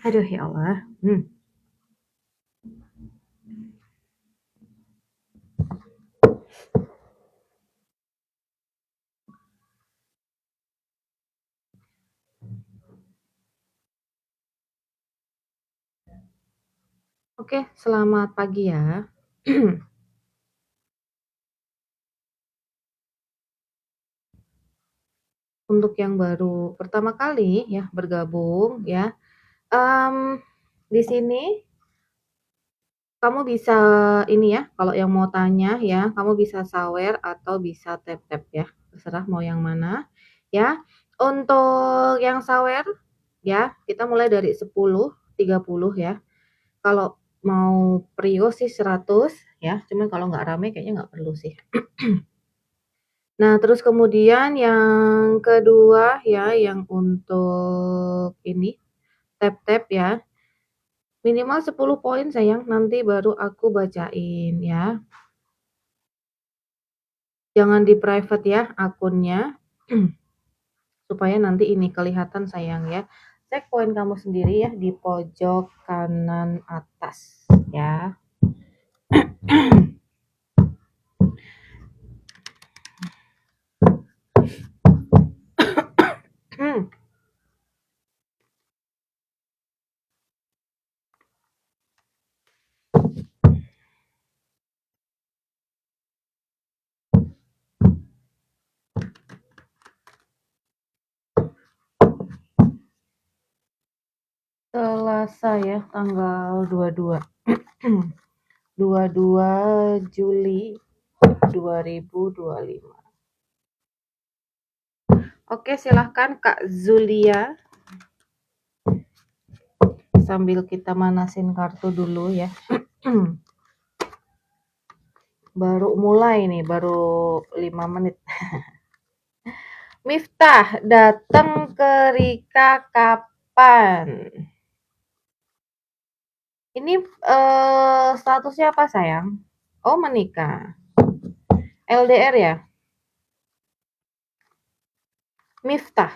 Aduh ya Allah. Oke, selamat pagi ya. Untuk yang baru pertama kali ya bergabung ya, di sini kamu bisa ini ya, kalau yang mau tanya ya, kamu bisa sawer atau bisa tap-tap ya, terserah mau yang mana ya. Untuk yang sawer ya, kita mulai dari 10, 30 ya. Kalau mau prio sih 100 ya, cuman kalau nggak rame kayaknya nggak perlu sih. Nah, terus kemudian yang kedua ya, yang untuk ini, tap-tap ya, minimal 10 poin sayang, nanti baru aku bacain ya. Jangan di-private ya akunnya, supaya nanti ini kelihatan sayang ya. Cek poin kamu sendiri ya di pojok kanan atas ya. Selasa ya, tanggal 22. 22 Juli 2025. Oke, silahkan Kak Zulia. Sambil kita manasin kartu dulu ya. Baru mulai nih, baru 5 menit. Miftah, datang ke Rika kapan? Ini statusnya apa sayang? Oh, menikah. LDR ya? Miftah.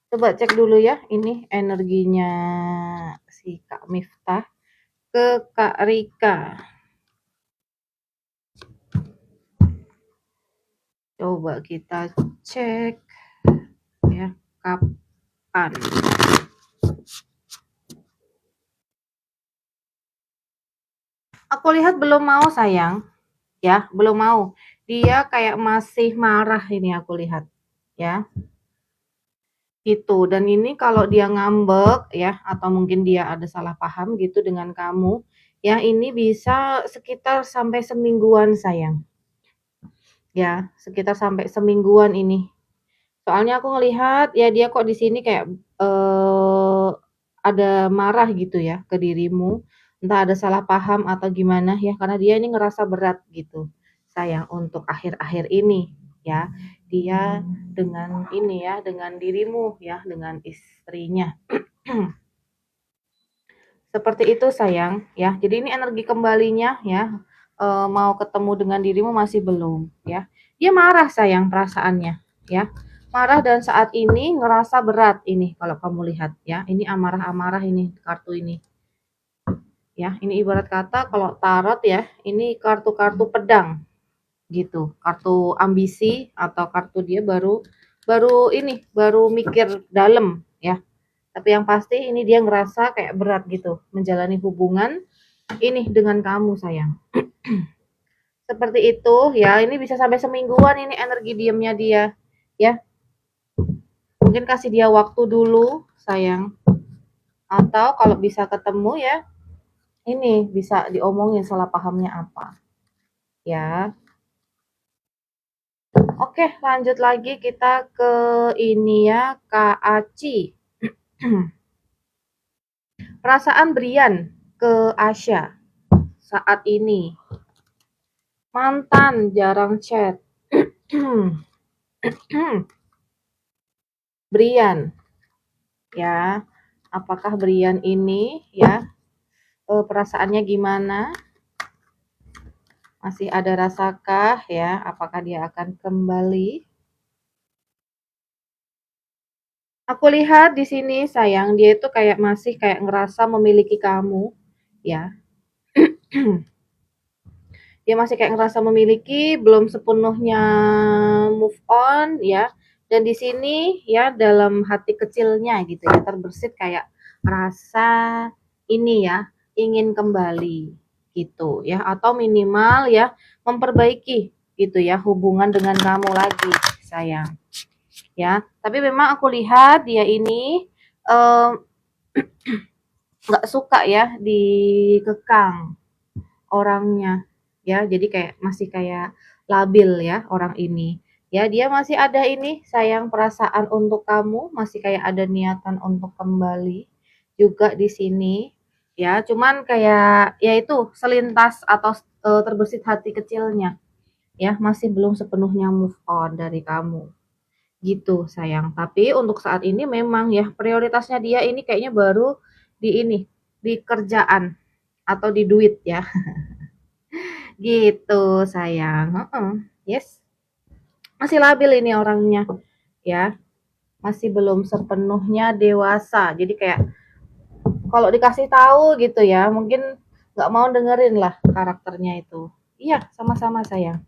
Coba cek dulu ya, ini energinya si Kak Miftah ke Kak Rika. Coba kita cek ya, kapan. Aku lihat belum mau sayang, ya, belum mau. Dia kayak masih marah ini aku lihat, ya. Itu. Dan ini kalau dia ngambek ya, atau mungkin dia ada salah paham gitu dengan kamu, ya ini bisa sekitar sampai semingguan sayang. Ya, sekitar sampai semingguan ini. Soalnya aku ngelihat ya dia kok di sini kayak ada marah gitu ya ke dirimu, entah ada salah paham atau gimana ya, karena dia ini ngerasa berat gitu, sayang, untuk akhir-akhir ini ya. Dia dengan ini ya, dengan dirimu ya, dengan istrinya. Seperti itu sayang ya. Jadi ini energi kembalinya ya, mau ketemu dengan dirimu masih belum ya. Dia marah sayang perasaannya ya. Marah dan saat ini ngerasa berat ini kalau kamu lihat ya. Ini amarah-amarah ini kartu ini. Ya, ini ibarat kata kalau tarot ya, ini kartu-kartu pedang gitu. Kartu ambisi atau kartu dia baru baru ini, baru mikir dalam ya. Tapi yang pasti ini dia ngerasa kayak berat gitu menjalani hubungan ini dengan kamu sayang. Seperti itu ya, ini bisa sampai semingguan ini energi diamnya dia ya. Mungkin kasih dia waktu dulu sayang. Atau kalau bisa ketemu ya, ini bisa diomongin salah pahamnya apa. Ya. Oke, lanjut lagi kita ke ini ya, Kak Aci. Perasaan Brian ke Asya saat ini. Mantan, jarang chat. Brian, ya. Apakah Brian ini ya, perasaannya gimana? Masih ada rasakah ya? Apakah dia akan kembali? Aku lihat di sini sayang, dia itu kayak masih kayak ngerasa memiliki kamu, ya. Dia masih kayak ngerasa memiliki, belum sepenuhnya move on ya. Dan di sini ya dalam hati kecilnya gitu ya terbersit kayak rasa ini ya ingin kembali gitu ya atau minimal ya memperbaiki gitu ya hubungan dengan kamu lagi sayang ya. Tapi memang aku lihat dia ini nggak suka ya dikekang orangnya ya jadi kayak masih kayak labil ya orang ini ya dia masih ada ini sayang perasaan untuk kamu masih kayak ada niatan untuk kembali juga di sini ya cuman kayak ya itu selintas atau terbersit hati kecilnya ya masih belum sepenuhnya move on dari kamu gitu sayang tapi untuk saat ini memang ya prioritasnya dia ini kayaknya baru di ini di kerjaan atau di duit ya gitu sayang, yes. Masih labil ini orangnya, ya. Masih belum sepenuhnya dewasa. Jadi kayak kalau dikasih tahu gitu ya, mungkin nggak mau dengerin lah karakternya itu. Iya, sama-sama sayang.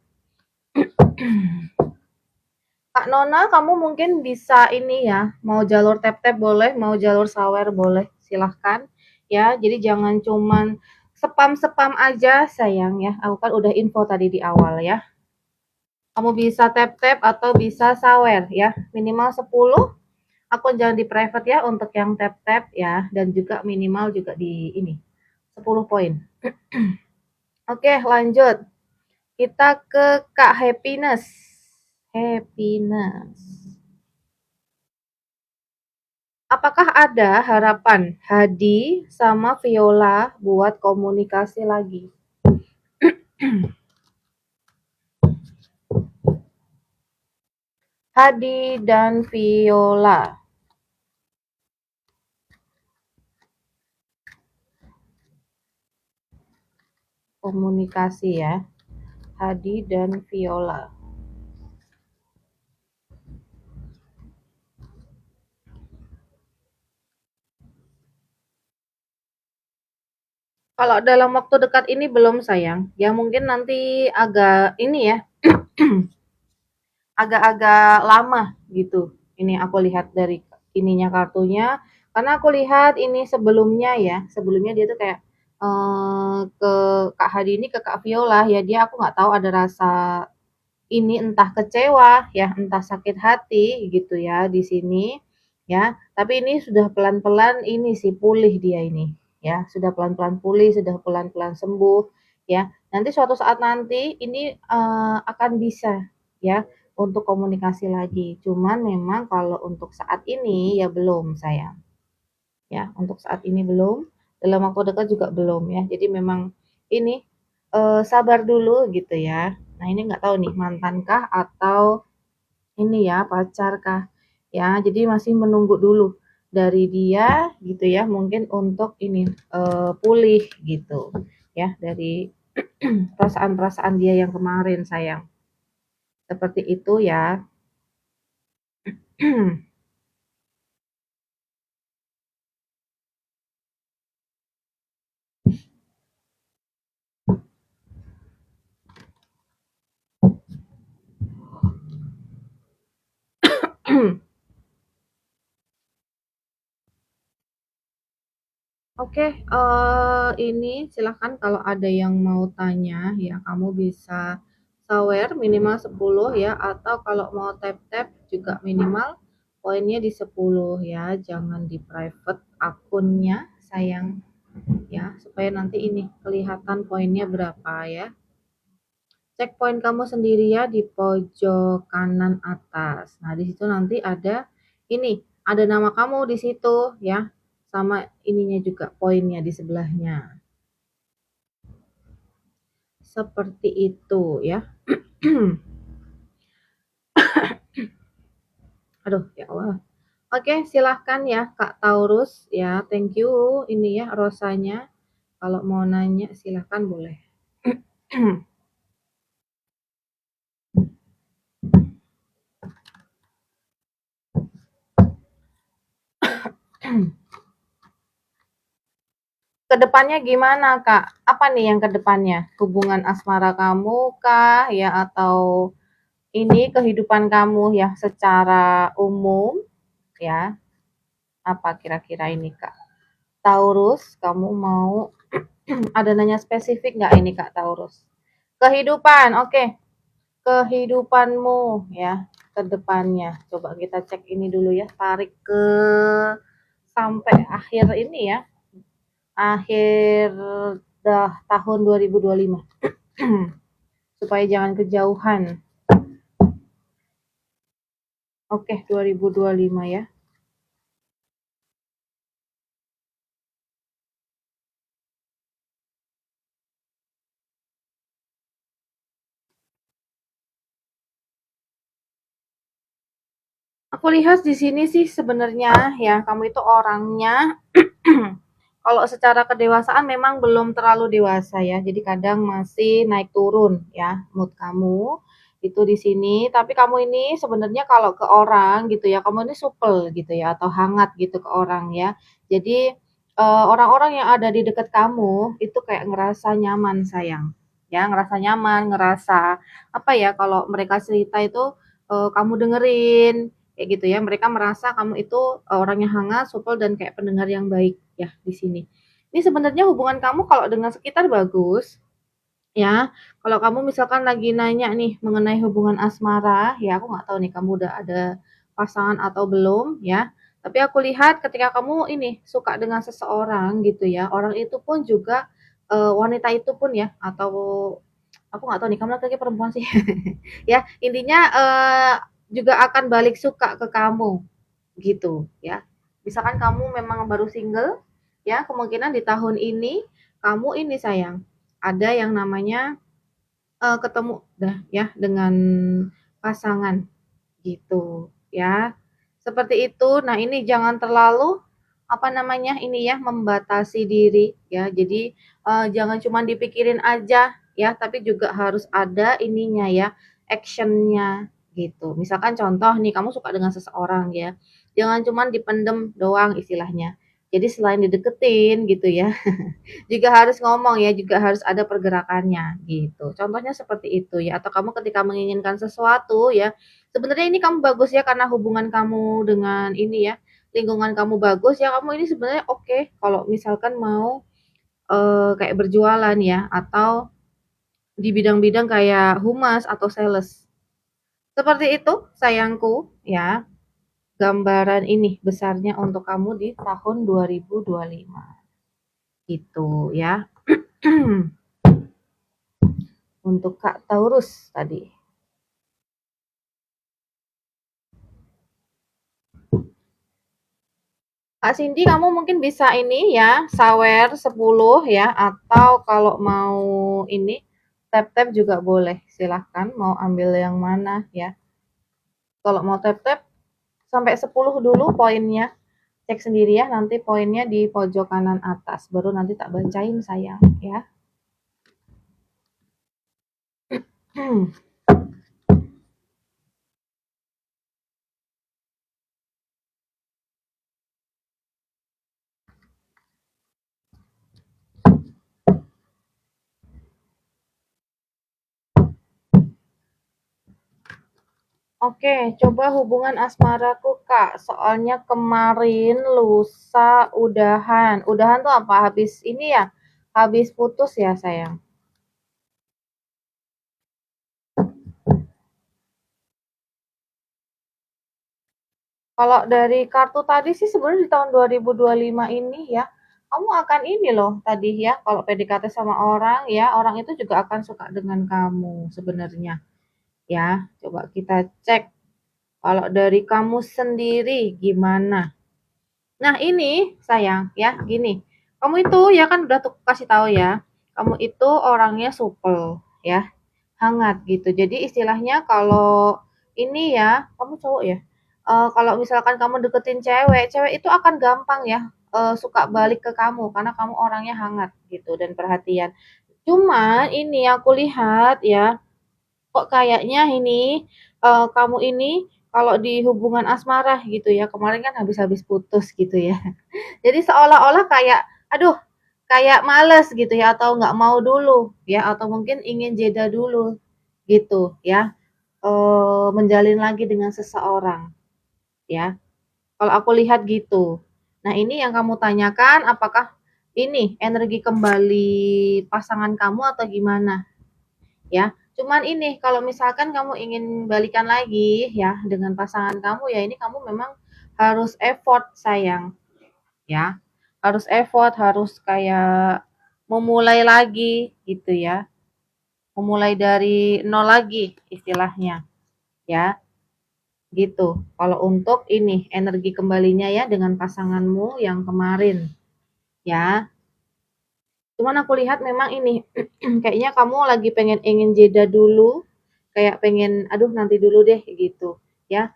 Kak Nona, kamu mungkin bisa ini ya, mau jalur tap-tap boleh, mau jalur sawer boleh, silahkan. Ya, jadi jangan cuman spam-spam aja sayang ya. Aku kan udah info tadi di awal ya. Kamu bisa tap-tap atau bisa sawer ya. Minimal 10. Akun jangan di private ya untuk yang tap-tap ya. Dan juga minimal juga di ini. 10 poin. Oke lanjut. Kita ke Kak Happiness. Happiness. Apakah ada harapan Hadi sama Viola buat komunikasi lagi? Hadi dan Viola. Komunikasi ya. Hadi dan Viola. Kalau dalam waktu dekat ini belum sayang. Ya mungkin nanti agak ini ya, agak-agak lama gitu. Ini aku lihat dari ininya kartunya. Karena aku lihat ini sebelumnya ya, sebelumnya dia tuh kayak ke Kak Hadi ini ke Kak Viola ya dia aku nggak tahu ada rasa ini entah kecewa ya entah sakit hati gitu ya di sini ya tapi ini sudah pelan-pelan ini sih pulih dia ini ya sudah pelan-pelan pulih sudah pelan-pelan sembuh ya nanti suatu saat nanti ini akan bisa ya untuk komunikasi lagi cuman memang kalau untuk saat ini ya belum sayang ya untuk saat ini belum dalam waktu dekat juga belum ya jadi memang ini sabar dulu gitu ya nah ini nggak tahu nih mantankah atau ini ya pacarkah ya jadi masih menunggu dulu dari dia gitu ya mungkin untuk ini pulih gitu ya dari perasaan-perasaan dia yang kemarin sayang seperti itu ya. Oke, ini silahkan kalau ada yang mau tanya ya kamu bisa sawer minimal 10 ya atau kalau mau tap-tap juga minimal poinnya di 10 ya, jangan di private akunnya sayang ya, supaya nanti ini kelihatan poinnya berapa ya. Cek poin kamu sendiri ya di pojok kanan atas. Nah, di situ nanti ada ini, ada nama kamu di situ ya. Sama ininya juga poinnya di sebelahnya. Seperti itu ya. Aduh, ya Allah. Oke, silahkan ya Kak Taurus ya. Thank you ini ya rosanya. Kalau mau nanya silahkan boleh. Kedepannya gimana, Kak? Apa nih yang kedepannya? Hubungan asmara kamu kah ya atau ini kehidupan kamu ya secara umum ya? Apa kira-kira ini, Kak? Taurus, kamu mau ada nanya spesifik nggak ini, Kak Taurus? Kehidupan, oke. Kehidupanmu ya ke depannya. Coba kita cek ini dulu ya, tarik ke sampai akhir ini ya, akhir tahun 2025. Supaya jangan kejauhan. Oke, 2025 ya. Aku lihat di sini sih sebenarnya ya, kamu itu orangnya kalau secara kedewasaan memang belum terlalu dewasa ya. Jadi kadang masih naik turun ya mood kamu itu di sini. Tapi kamu ini sebenarnya kalau ke orang gitu ya, kamu ini supel gitu ya atau hangat gitu ke orang ya. Jadi orang-orang yang ada di dekat kamu itu kayak ngerasa nyaman sayang. Ya, ngerasa nyaman, ngerasa apa ya kalau mereka cerita itu kamu dengerin kayak gitu ya. Mereka merasa kamu itu orangnya hangat, supel dan kayak pendengar yang baik ya di sini. Ini sebenarnya hubungan kamu kalau dengan sekitar bagus ya. Kalau kamu misalkan lagi nanya nih mengenai hubungan asmara, ya aku nggak tahu nih kamu udah ada pasangan atau belum ya. Tapi aku lihat ketika kamu ini suka dengan seseorang gitu ya, orang itu pun juga wanita itu pun ya atau aku nggak tahu nih kamu laki-laki perempuan sih. Ya, intinya juga akan balik suka ke kamu gitu ya. Misalkan kamu memang baru single ya, kemungkinan di tahun ini kamu ini sayang ada yang namanya ketemu dah ya dengan pasangan gitu ya. Seperti itu. Nah, ini jangan terlalu apa namanya ini ya membatasi diri ya. Jadi jangan cuma dipikirin aja ya, tapi juga harus ada ininya ya, actionnya gitu. Misalkan contoh nih kamu suka dengan seseorang ya, jangan cuma dipendem doang istilahnya. Jadi selain dideketin gitu ya, juga harus ngomong ya, juga harus ada pergerakannya gitu. Contohnya seperti itu ya, atau kamu ketika menginginkan sesuatu ya, sebenarnya ini kamu bagus ya karena hubungan kamu dengan ini ya, lingkungan kamu bagus ya, kamu ini sebenarnya oke kalau misalkan mau kayak berjualan ya atau di bidang-bidang kayak humas atau sales. Seperti itu sayangku ya, gambaran ini besarnya untuk kamu di tahun 2025. Gitu ya. Untuk Kak Taurus tadi. Kak Cindy, kamu mungkin bisa ini ya, sawer 10 ya, atau kalau mau ini, tap-tap juga boleh. Silahkan mau ambil yang mana ya. Kalau mau tap-tap, sampai 10 dulu poinnya. Cek sendiri ya, nanti poinnya di pojok kanan atas. Baru nanti tak bacain sayang ya. Oke, coba hubungan asmaraku Kak. Soalnya kemarin lusa udahan. Udahan tuh apa? Habis ini ya? Habis putus ya sayang. Kalau dari kartu tadi sih sebenarnya di tahun 2025 ini ya, kamu akan ini loh tadi ya, kalau PDKT sama orang ya, orang itu juga akan suka dengan kamu sebenarnya. Ya, coba kita cek kalau dari kamu sendiri gimana. Nah, ini sayang ya, gini. Kamu itu ya kan udah tuh kasih tahu ya, kamu itu orangnya supel ya, hangat gitu. Jadi istilahnya kalau ini ya, kamu cowok ya. Kalau misalkan kamu deketin cewek, cewek itu akan gampang ya suka balik ke kamu karena kamu orangnya hangat gitu dan perhatian. Cuman ini aku lihat ya, kok kayaknya ini kamu ini kalau di hubungan asmara gitu ya, kemarin kan habis-habis putus gitu ya. Jadi seolah-olah kayak, aduh, kayak males gitu ya, atau nggak mau dulu ya, atau mungkin ingin jeda dulu gitu ya, menjalin lagi dengan seseorang ya. Kalau aku lihat gitu. Nah, ini yang kamu tanyakan apakah ini energi kembali pasangan kamu atau gimana? Ya. Cuman ini kalau misalkan kamu ingin balikan lagi ya dengan pasangan kamu ya ini kamu memang harus effort sayang ya. Harus effort, harus kayak memulai lagi gitu ya. Memulai dari nol lagi istilahnya ya. Gitu. Kalau untuk ini energi kembalinya ya dengan pasanganmu yang kemarin ya. Cuman aku lihat memang ini kayaknya kamu lagi pengen ingin jeda dulu, kayak pengen aduh nanti dulu deh gitu ya.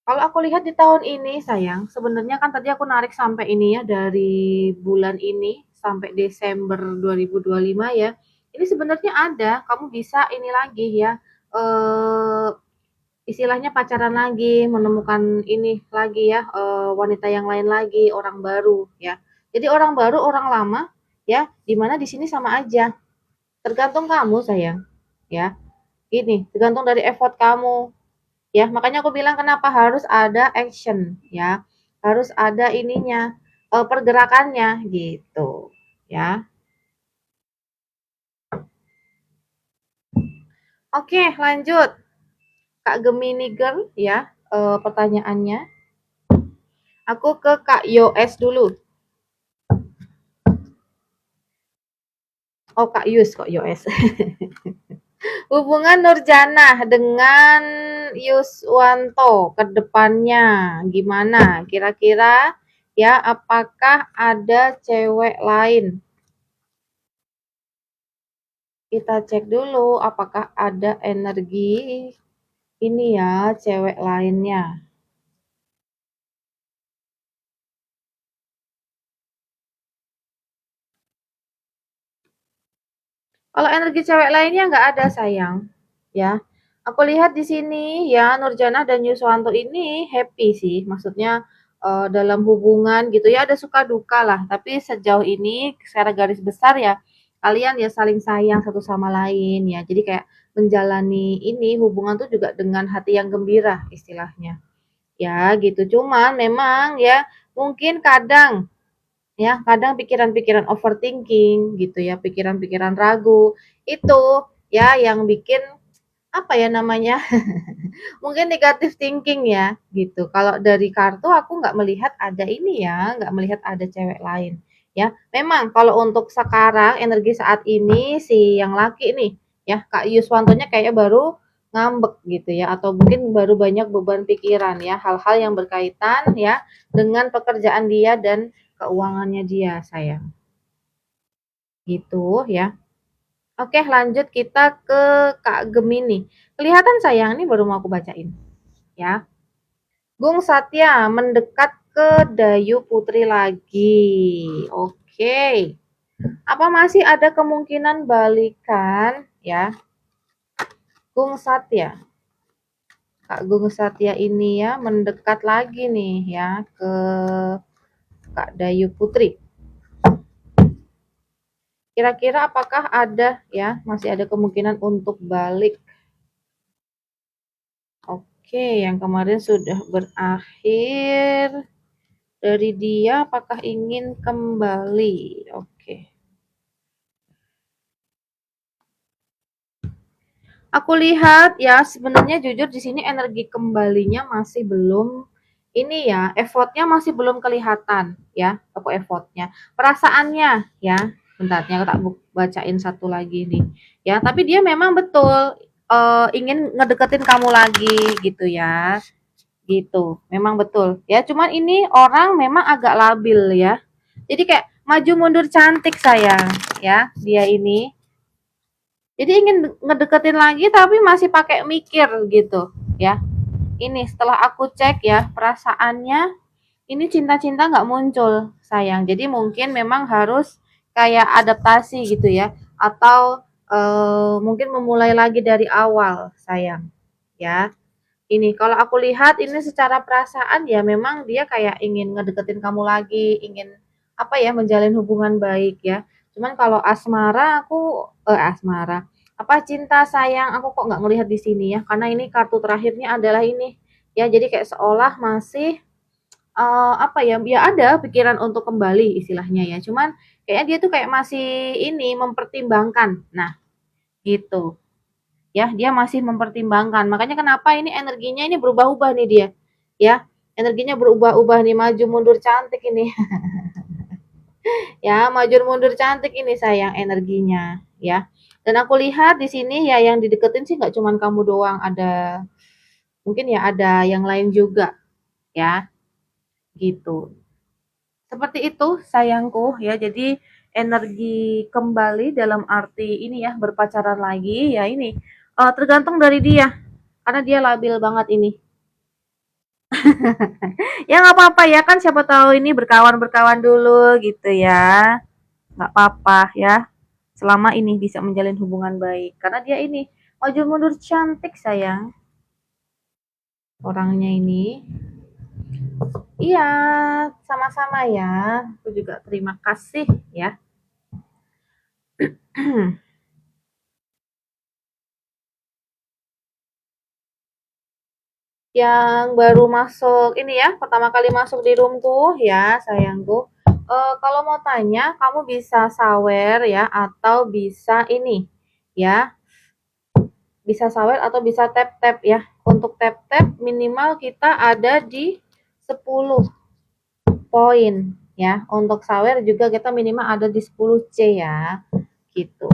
Kalau aku lihat di tahun ini sayang, sebenarnya kan tadi aku narik sampai ini ya dari bulan ini sampai Desember 2025 ya. Ini sebenarnya ada, kamu bisa ini lagi ya. Eh istilahnya pacaran lagi, menemukan ini lagi ya, wanita yang lain lagi, orang baru ya. Jadi orang baru, orang lama ya, dimana di sini sama aja. Tergantung kamu sayang, ya. Ini tergantung dari effort kamu, ya. Makanya aku bilang kenapa harus ada action, ya. Harus ada ininya, pergerakannya gitu, ya. Oke, lanjut. Kak Gemini Girl ya, pertanyaannya. Aku ke Kak Yos dulu. Oh, Kak Yus kok Yos. Hubungan Nurjana dengan Yuswanto ke depannya gimana? Kira-kira ya apakah ada cewek lain? Kita cek dulu apakah ada energi ini ya cewek lainnya. Kalau energi cewek lainnya nggak ada sayang, ya. Aku lihat di sini ya Nurjana dan Yuswanto ini happy sih, maksudnya dalam hubungan gitu ya ada suka duka lah. Tapi sejauh ini secara garis besar ya kalian ya saling sayang satu sama lain ya. Jadi kayak menjalani ini hubungan tuh juga dengan hati yang gembira istilahnya. Ya gitu. Cuman memang ya mungkin kadang ya kadang pikiran-pikiran overthinking gitu ya pikiran-pikiran ragu itu ya yang bikin apa ya namanya mungkin negatif thinking ya gitu kalau dari kartu aku nggak melihat ada ini ya nggak melihat ada cewek lain ya memang kalau untuk sekarang energi saat ini si yang laki nih ya Kak Yuswantonya kayaknya baru ngambek gitu ya atau mungkin baru banyak beban pikiran ya hal-hal yang berkaitan ya dengan pekerjaan dia dan keuangannya dia sayang gitu ya. Oke lanjut kita ke Kak Gemini. Kelihatan sayang ini baru mau aku bacain ya. Gung Satya mendekat ke Dayu Putri lagi. Oke. Apa masih ada kemungkinan balikan ya? Gung Satya. Kak Gung Satya ini ya mendekat lagi nih ya ke Kak Dayu Putri. Kira-kira apakah ada ya masih ada kemungkinan untuk balik? Oke, yang kemarin sudah berakhir. Dari dia apakah ingin kembali? Oke. Aku lihat ya sebenarnya jujur di sini energi kembalinya masih belum ini ya, effortnya masih belum kelihatan ya, aku effortnya. Perasaannya ya, bentarnya aku tak bacain satu lagi nih. Ya, tapi dia memang betul ingin ngedeketin kamu lagi gitu ya. Gitu. Memang betul. Ya, cuman ini orang memang agak labil ya. Jadi kayak maju mundur cantik sayang ya, dia ini. Jadi ingin ngedeketin lagi tapi masih pakai mikir gitu ya. Ini setelah aku cek ya perasaannya ini cinta-cinta nggak muncul sayang. Jadi mungkin memang harus kayak adaptasi gitu ya atau mungkin memulai lagi dari awal sayang ya. Ini kalau aku lihat ini secara perasaan ya memang dia kayak ingin ngedeketin kamu lagi, ingin apa ya, menjalin hubungan baik ya. Cuman kalau asmara aku asmara, apa cinta sayang aku kok nggak ngelihat di sini ya. Karena ini kartu terakhirnya adalah ini. Ya, jadi kayak seolah masih apa ya, ya ada pikiran untuk kembali istilahnya ya. Cuman kayaknya dia tuh kayak masih ini mempertimbangkan. Nah, gitu. Ya, dia masih mempertimbangkan. Makanya kenapa ini energinya ini berubah-ubah nih dia. Ya, energinya berubah-ubah nih, maju mundur cantik ini. Ya, maju mundur cantik ini sayang energinya, ya. Dan aku lihat di sini ya yang dideketin sih nggak cuman kamu doang, ada mungkin ya ada yang lain juga, ya, gitu. Seperti itu sayangku ya. Jadi energi kembali dalam arti ini ya berpacaran lagi ya ini tergantung dari dia karena dia labil banget ini. Ya nggak apa-apa ya kan siapa tahu ini berkawan-berkawan dulu gitu ya. Nggak apa-apa ya. Selama ini bisa menjalin hubungan baik. Karena dia ini maju mundur cantik sayang orangnya ini. Iya, sama-sama ya. Aku juga terima kasih ya. Yang baru masuk ini ya, pertama kali masuk di roomku ya sayangku. Kalau mau tanya, kamu bisa sawer ya atau bisa ini ya, bisa sawer atau bisa tap-tap ya. Untuk tap-tap minimal kita ada di 10 poin ya. Untuk sawer juga kita minimal ada di 10 C ya. Gitu.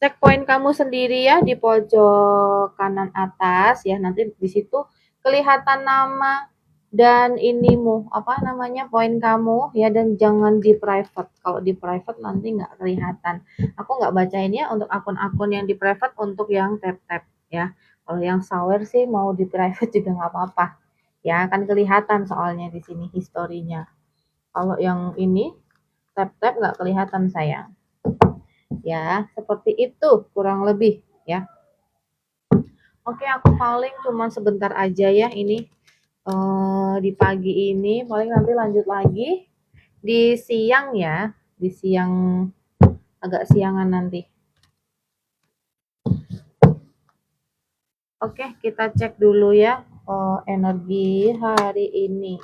Cek poin kamu sendiri ya di pojok kanan atas ya. Nanti di situ kelihatan nama dan inimu apa namanya poin kamu ya, dan jangan di private. Kalau di private nanti nggak kelihatan. Aku nggak bacain ya untuk akun-akun yang di private, untuk yang tap-tap ya. Kalau yang sawer sih mau di private juga nggak apa-apa ya, kan kelihatan soalnya di sini historinya. Kalau yang ini tap-tap nggak kelihatan sayang. Ya, seperti itu kurang lebih ya. Oke, aku paling cuma sebentar aja ya ini di pagi ini, paling nanti lanjut lagi di siang ya, di siang agak siangan nanti. Oke, kita cek dulu ya energi hari ini.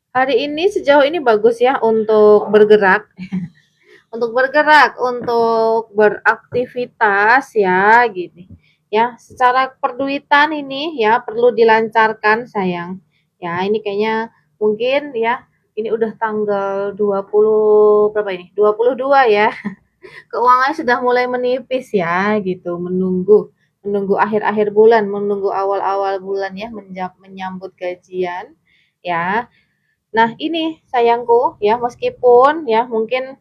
Hari ini sejauh ini bagus ya untuk bergerak, untuk bergerak, untuk beraktivitas ya gini. Ya, secara perduitan ini ya perlu dilancarkan sayang. Ya, ini kayaknya mungkin ya ini udah tanggal 20 berapa ini? 22 ya. Keuangannya sudah mulai menipis ya gitu, menunggu akhir-akhir bulan, menunggu awal-awal bulan ya menyambut gajian ya. Nah, ini sayangku ya meskipun ya mungkin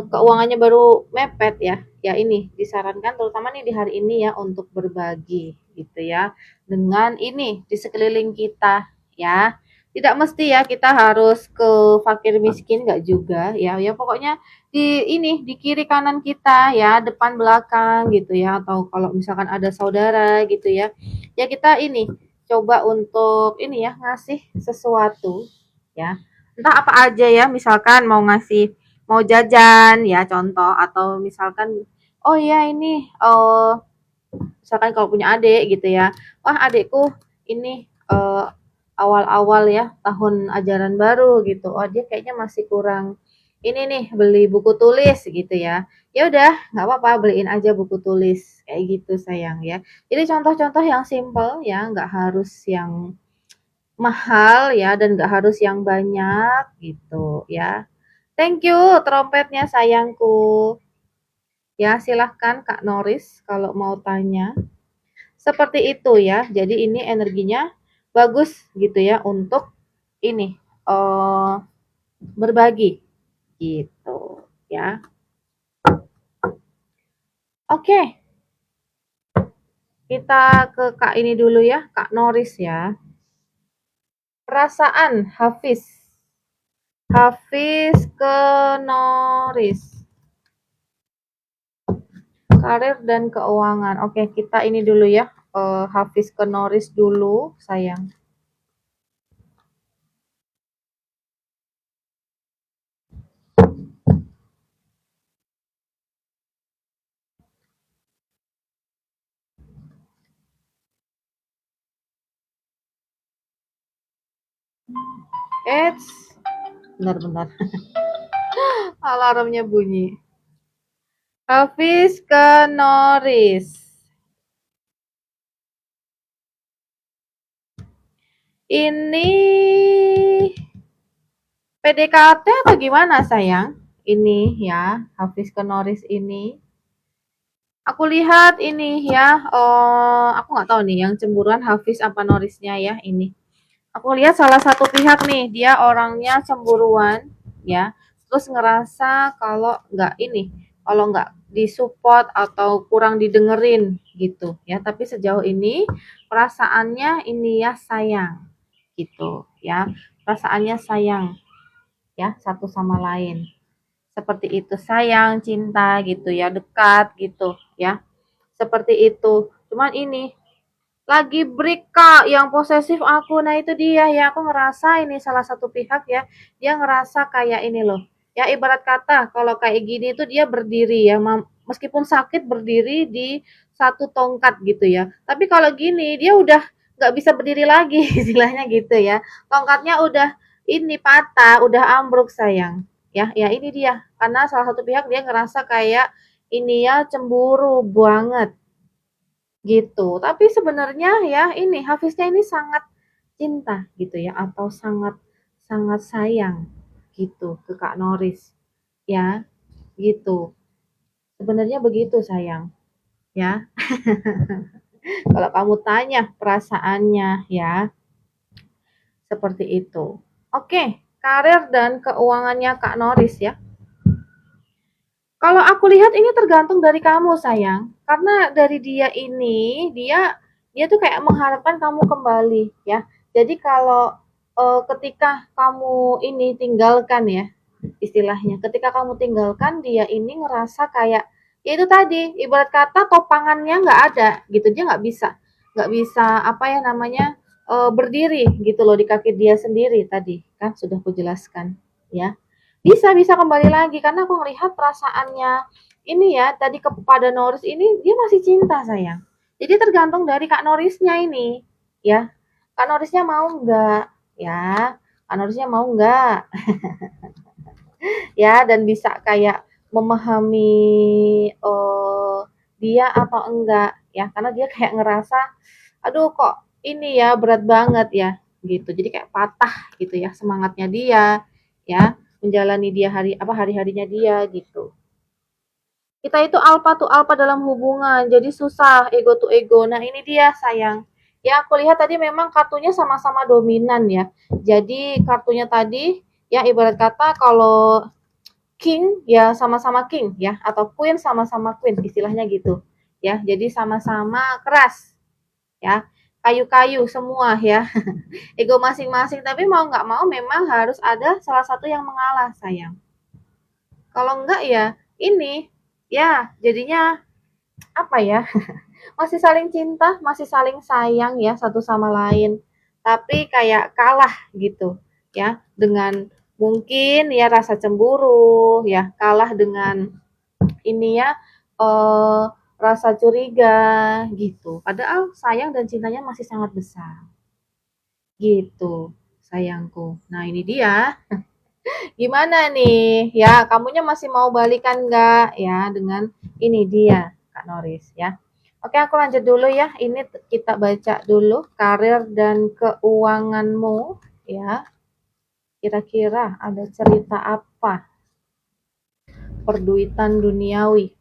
keuangannya baru mepet ya. Ya ini disarankan terutama nih di hari ini ya untuk berbagi gitu ya dengan ini di sekeliling kita ya. Tidak mesti ya kita harus ke fakir miskin, nggak juga ya. Ya pokoknya di ini di kiri kanan kita ya, depan belakang gitu ya, atau kalau misalkan ada saudara gitu ya. Ya kita ini coba untuk ini ya ngasih sesuatu ya. Entah apa aja ya, misalkan mau jajan ya contoh, atau misalkan oh ya ini misalkan kalau punya adik gitu ya, wah adikku ini awal-awal ya tahun ajaran baru gitu, oh dia kayaknya masih kurang ini nih beli buku tulis gitu ya, ya udah nggak apa-apa beliin aja buku tulis kayak gitu sayang ya. Jadi contoh-contoh yang simple ya, nggak harus yang mahal ya, dan nggak harus yang banyak gitu ya. Thank you trompetnya sayangku. Ya, silahkan Kak Noris kalau mau tanya. Seperti itu ya. Jadi ini energinya bagus gitu ya untuk ini eh berbagi gitu ya. Oke. Kita ke Kak ini dulu ya, Kak Noris ya. Perasaan Hafiz. Hafiz ke Noris. Karir dan keuangan. Oke, kita ini dulu ya. Hafiz ke Noris dulu, sayang. Eits, benar-benar. Alarmnya bunyi. Hafiz ke Noris. Ini PDKT atau gimana sayang? Ini ya, Hafiz ke Noris ini. Aku lihat ini ya, aku nggak tahu nih yang cemburuan Hafiz apa Norisnya ya ini. Aku lihat salah satu pihak nih, dia orangnya cemburuan ya, terus ngerasa kalau nggak ini, kalau nggak disupport atau kurang didengerin gitu ya. Tapi sejauh ini perasaannya ini ya sayang gitu ya, perasaannya sayang ya satu sama lain. Seperti itu sayang, cinta gitu ya, dekat gitu ya. Seperti itu. Cuman ini lagi break Kak, yang posesif aku. Nah itu dia ya, aku ngerasa ini salah satu pihak ya, dia ngerasa kayak ini loh. Ya ibarat kata kalau kayak gini tuh dia berdiri ya, meskipun sakit berdiri di satu tongkat gitu ya. Tapi kalau gini dia udah nggak bisa berdiri lagi istilahnya gitu ya. Tongkatnya udah ini patah, udah ambruk sayang. Ya, ya ini dia. Karena salah satu pihak dia ngerasa kayak ini ya cemburu banget gitu. Tapi sebenarnya ya ini Hafiznya ini sangat cinta gitu ya atau sangat sangat sayang gitu ke Kak Noris ya gitu. Sebenarnya begitu sayang ya. Kalau kamu tanya perasaannya ya seperti itu. Oke, karir dan keuangannya Kak Noris ya. Kalau aku lihat ini tergantung dari kamu sayang, karena dari dia ini, dia tuh kayak mengharapkan kamu kembali ya. Jadi kalau ketika kamu ini tinggalkan ya, istilahnya, ketika kamu tinggalkan dia ini ngerasa kayak ya itu tadi, ibarat kata topangannya nggak ada gitu, dia nggak bisa apa ya namanya berdiri gitu loh di kaki dia sendiri tadi kan sudah kujelaskan ya. Bisa kembali lagi karena aku ngelihat perasaannya ini ya tadi kepada Noris ini dia masih cinta sayang. Jadi tergantung dari Kak Norisnya ini ya. Kak Norisnya mau nggak ya? Kak Norisnya mau nggak ya dan bisa kayak memahami dia atau enggak ya karena dia kayak ngerasa aduh kok ini ya berat banget ya gitu. Jadi kayak patah gitu ya semangatnya dia ya menjalani dia hari-harinya dia gitu. Kita itu alpha tuh alpha dalam hubungan, jadi susah ego tuh ego. Nah ini dia sayang. Ya aku lihat tadi memang kartunya sama-sama dominan ya. Jadi kartunya tadi ya ibarat kata kalau king ya sama-sama king ya atau queen sama-sama queen istilahnya gitu. Ya, jadi sama-sama keras ya. Kayu-kayu semua ya. Ego masing-masing tapi mau nggak mau memang harus ada salah satu yang mengalah sayang. Kalau enggak ya ini ya jadinya apa ya? Masih saling cinta, masih saling sayang ya satu sama lain. Tapi kayak kalah gitu ya dengan mungkin ya rasa cemburu ya, kalah dengan ini ya eh, rasa curiga gitu. Padahal sayang dan cintanya masih sangat besar. Gitu, sayangku. Nah, ini dia. Gimana nih? Ya, kamunya masih mau balikan nggak ya dengan ini dia, Kak Noris ya. Oke, aku lanjut dulu ya. Ini kita baca dulu karir dan keuanganmu ya. Kira-kira ada cerita apa? Perduitan duniawi.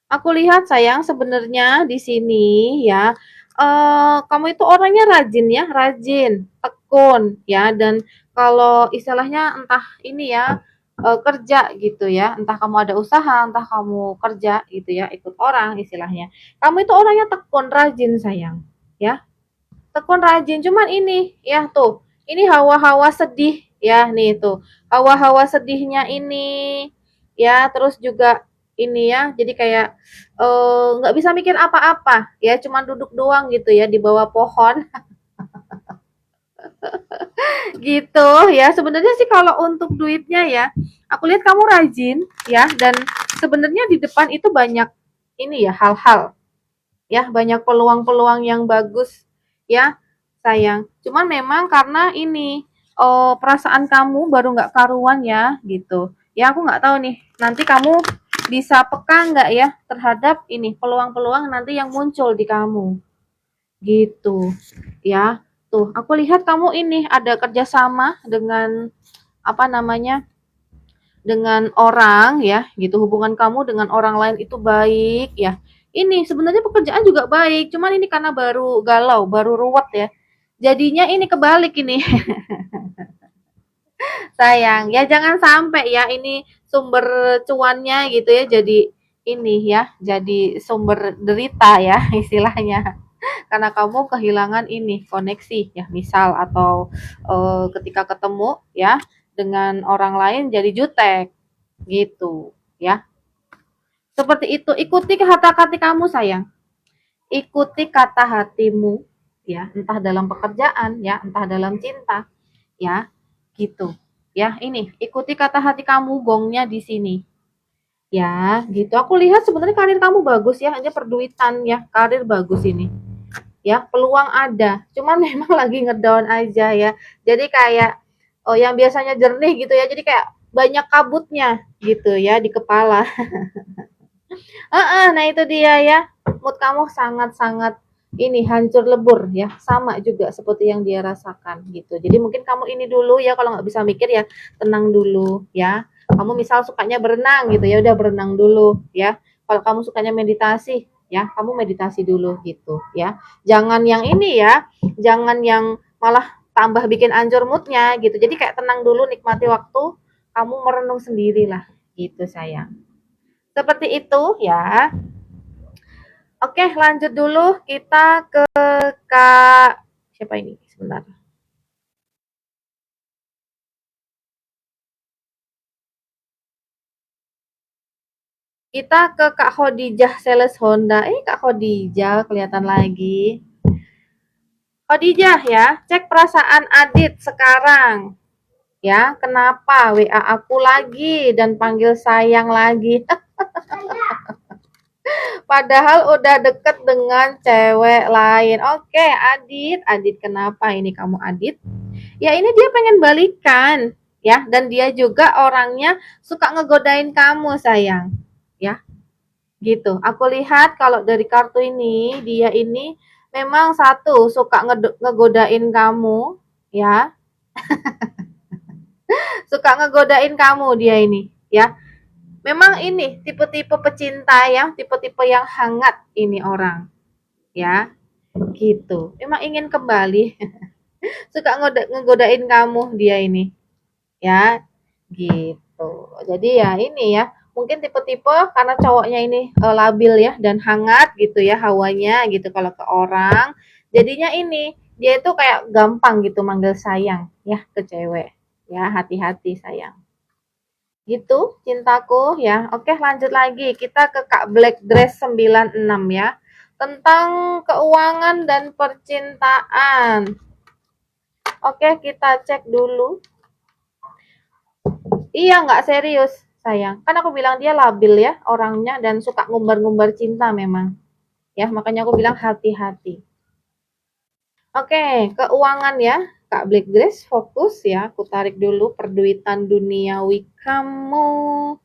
Aku lihat sayang sebenarnya di sini ya kamu itu orangnya rajin ya, rajin, tekun ya, dan kalau istilahnya entah ini ya, kerja gitu ya, entah kamu ada usaha, entah kamu kerja gitu ya, ikut orang istilahnya. Kamu itu orangnya tekun, rajin sayang, ya. Tekun rajin, cuman ini ya tuh, ini hawa-hawa sedih ya nih tuh. Hawa-hawa sedihnya ini ya, terus juga ini ya, jadi kayak nggak bisa mikir apa-apa ya, cuman duduk doang gitu ya di bawah pohon gitu ya. Sebenarnya sih kalau untuk duitnya ya, aku lihat kamu rajin ya, dan sebenarnya di depan itu banyak ini ya, hal-hal ya, banyak peluang-peluang yang bagus ya sayang. Cuman memang karena ini, perasaan kamu baru nggak karuan ya gitu. Ya aku nggak tahu nih, nanti kamu bisa peka nggak ya terhadap ini peluang-peluang nanti yang muncul di kamu gitu ya. Tuh aku lihat kamu ini ada kerjasama dengan apa namanya, dengan orang ya gitu, hubungan kamu dengan orang lain itu baik ya. Ini sebenarnya pekerjaan juga baik, cuman ini karena baru galau, baru ruwet ya. Jadinya ini kebalik ini. Sayang, ya jangan sampai ya ini sumber cuannya gitu ya jadi ini ya, jadi sumber derita ya istilahnya. Karena kamu kehilangan ini koneksi ya, misal atau ketika ketemu ya dengan orang lain jadi jutek gitu ya. Seperti itu, ikuti kata hati kamu sayang. Ikuti kata hatimu ya, entah dalam pekerjaan ya, entah dalam cinta ya, gitu. Ya, ini ikuti kata hati kamu, gongnya di sini. Ya, gitu. Aku lihat sebenarnya karir kamu bagus ya, hanya perduitan ya, karir bagus ini. Ya, peluang ada. Cuman memang lagi ngedown aja ya. Jadi kayak oh yang biasanya jernih gitu ya, jadi kayak banyak kabutnya gitu ya di kepala. Heeh, nah itu dia ya. Mood kamu sangat-sangat ini hancur lebur ya, sama juga seperti yang dia rasakan gitu. Jadi mungkin kamu ini dulu ya, kalau nggak bisa mikir ya tenang dulu ya. Kamu misal sukanya berenang gitu ya, udah berenang dulu ya. Kalau kamu sukanya meditasi ya, kamu meditasi dulu gitu ya. Jangan yang ini ya, jangan yang malah tambah bikin hancur moodnya gitu. Jadi kayak tenang dulu, nikmati waktu, kamu merenung sendirilah gitu sayang. Seperti itu ya. Oke, lanjut dulu kita ke Kak siapa ini? Sebentar. Kita ke Kak Khadijah Sales Honda. Kak Khadijah kelihatan lagi. Khadijah ya, cek perasaan Adit sekarang. Ya, kenapa WA aku lagi dan panggil sayang lagi? Padahal udah deket dengan cewek lain. Oke, Adit. Adit kenapa ini kamu Adit? Ya ini dia pengen balikan. Ya, dan dia juga orangnya suka ngegodain kamu sayang. Ya, gitu. Aku lihat kalau dari kartu ini, dia ini memang satu suka ngegodain kamu. Ya, suka ngegodain kamu dia ini. Ya, memang ini tipe-tipe pecinta ya, tipe-tipe yang hangat ini orang. Ya, gitu. Emang ingin kembali. Suka ngegodain kamu dia ini. Ya, gitu. Jadi ya ini ya, mungkin tipe-tipe karena cowoknya ini labil ya dan hangat gitu ya hawanya gitu kalau ke orang. Jadinya ini dia itu kayak gampang gitu manggil sayang ya ke cewek. Ya, hati-hati sayang. Gitu, cintaku ya. Oke, lanjut lagi. Kita ke Kak Black Dress 96 ya. Tentang keuangan dan percintaan. Oke, kita cek dulu. Iya, nggak serius, sayang. Kan aku bilang dia labil ya orangnya dan suka ngumbar-ngumbar cinta memang. Ya, makanya aku bilang hati-hati. Oke, keuangan ya. Kak Black Dress fokus ya. Aku tarik dulu perduitan duniawi kamu.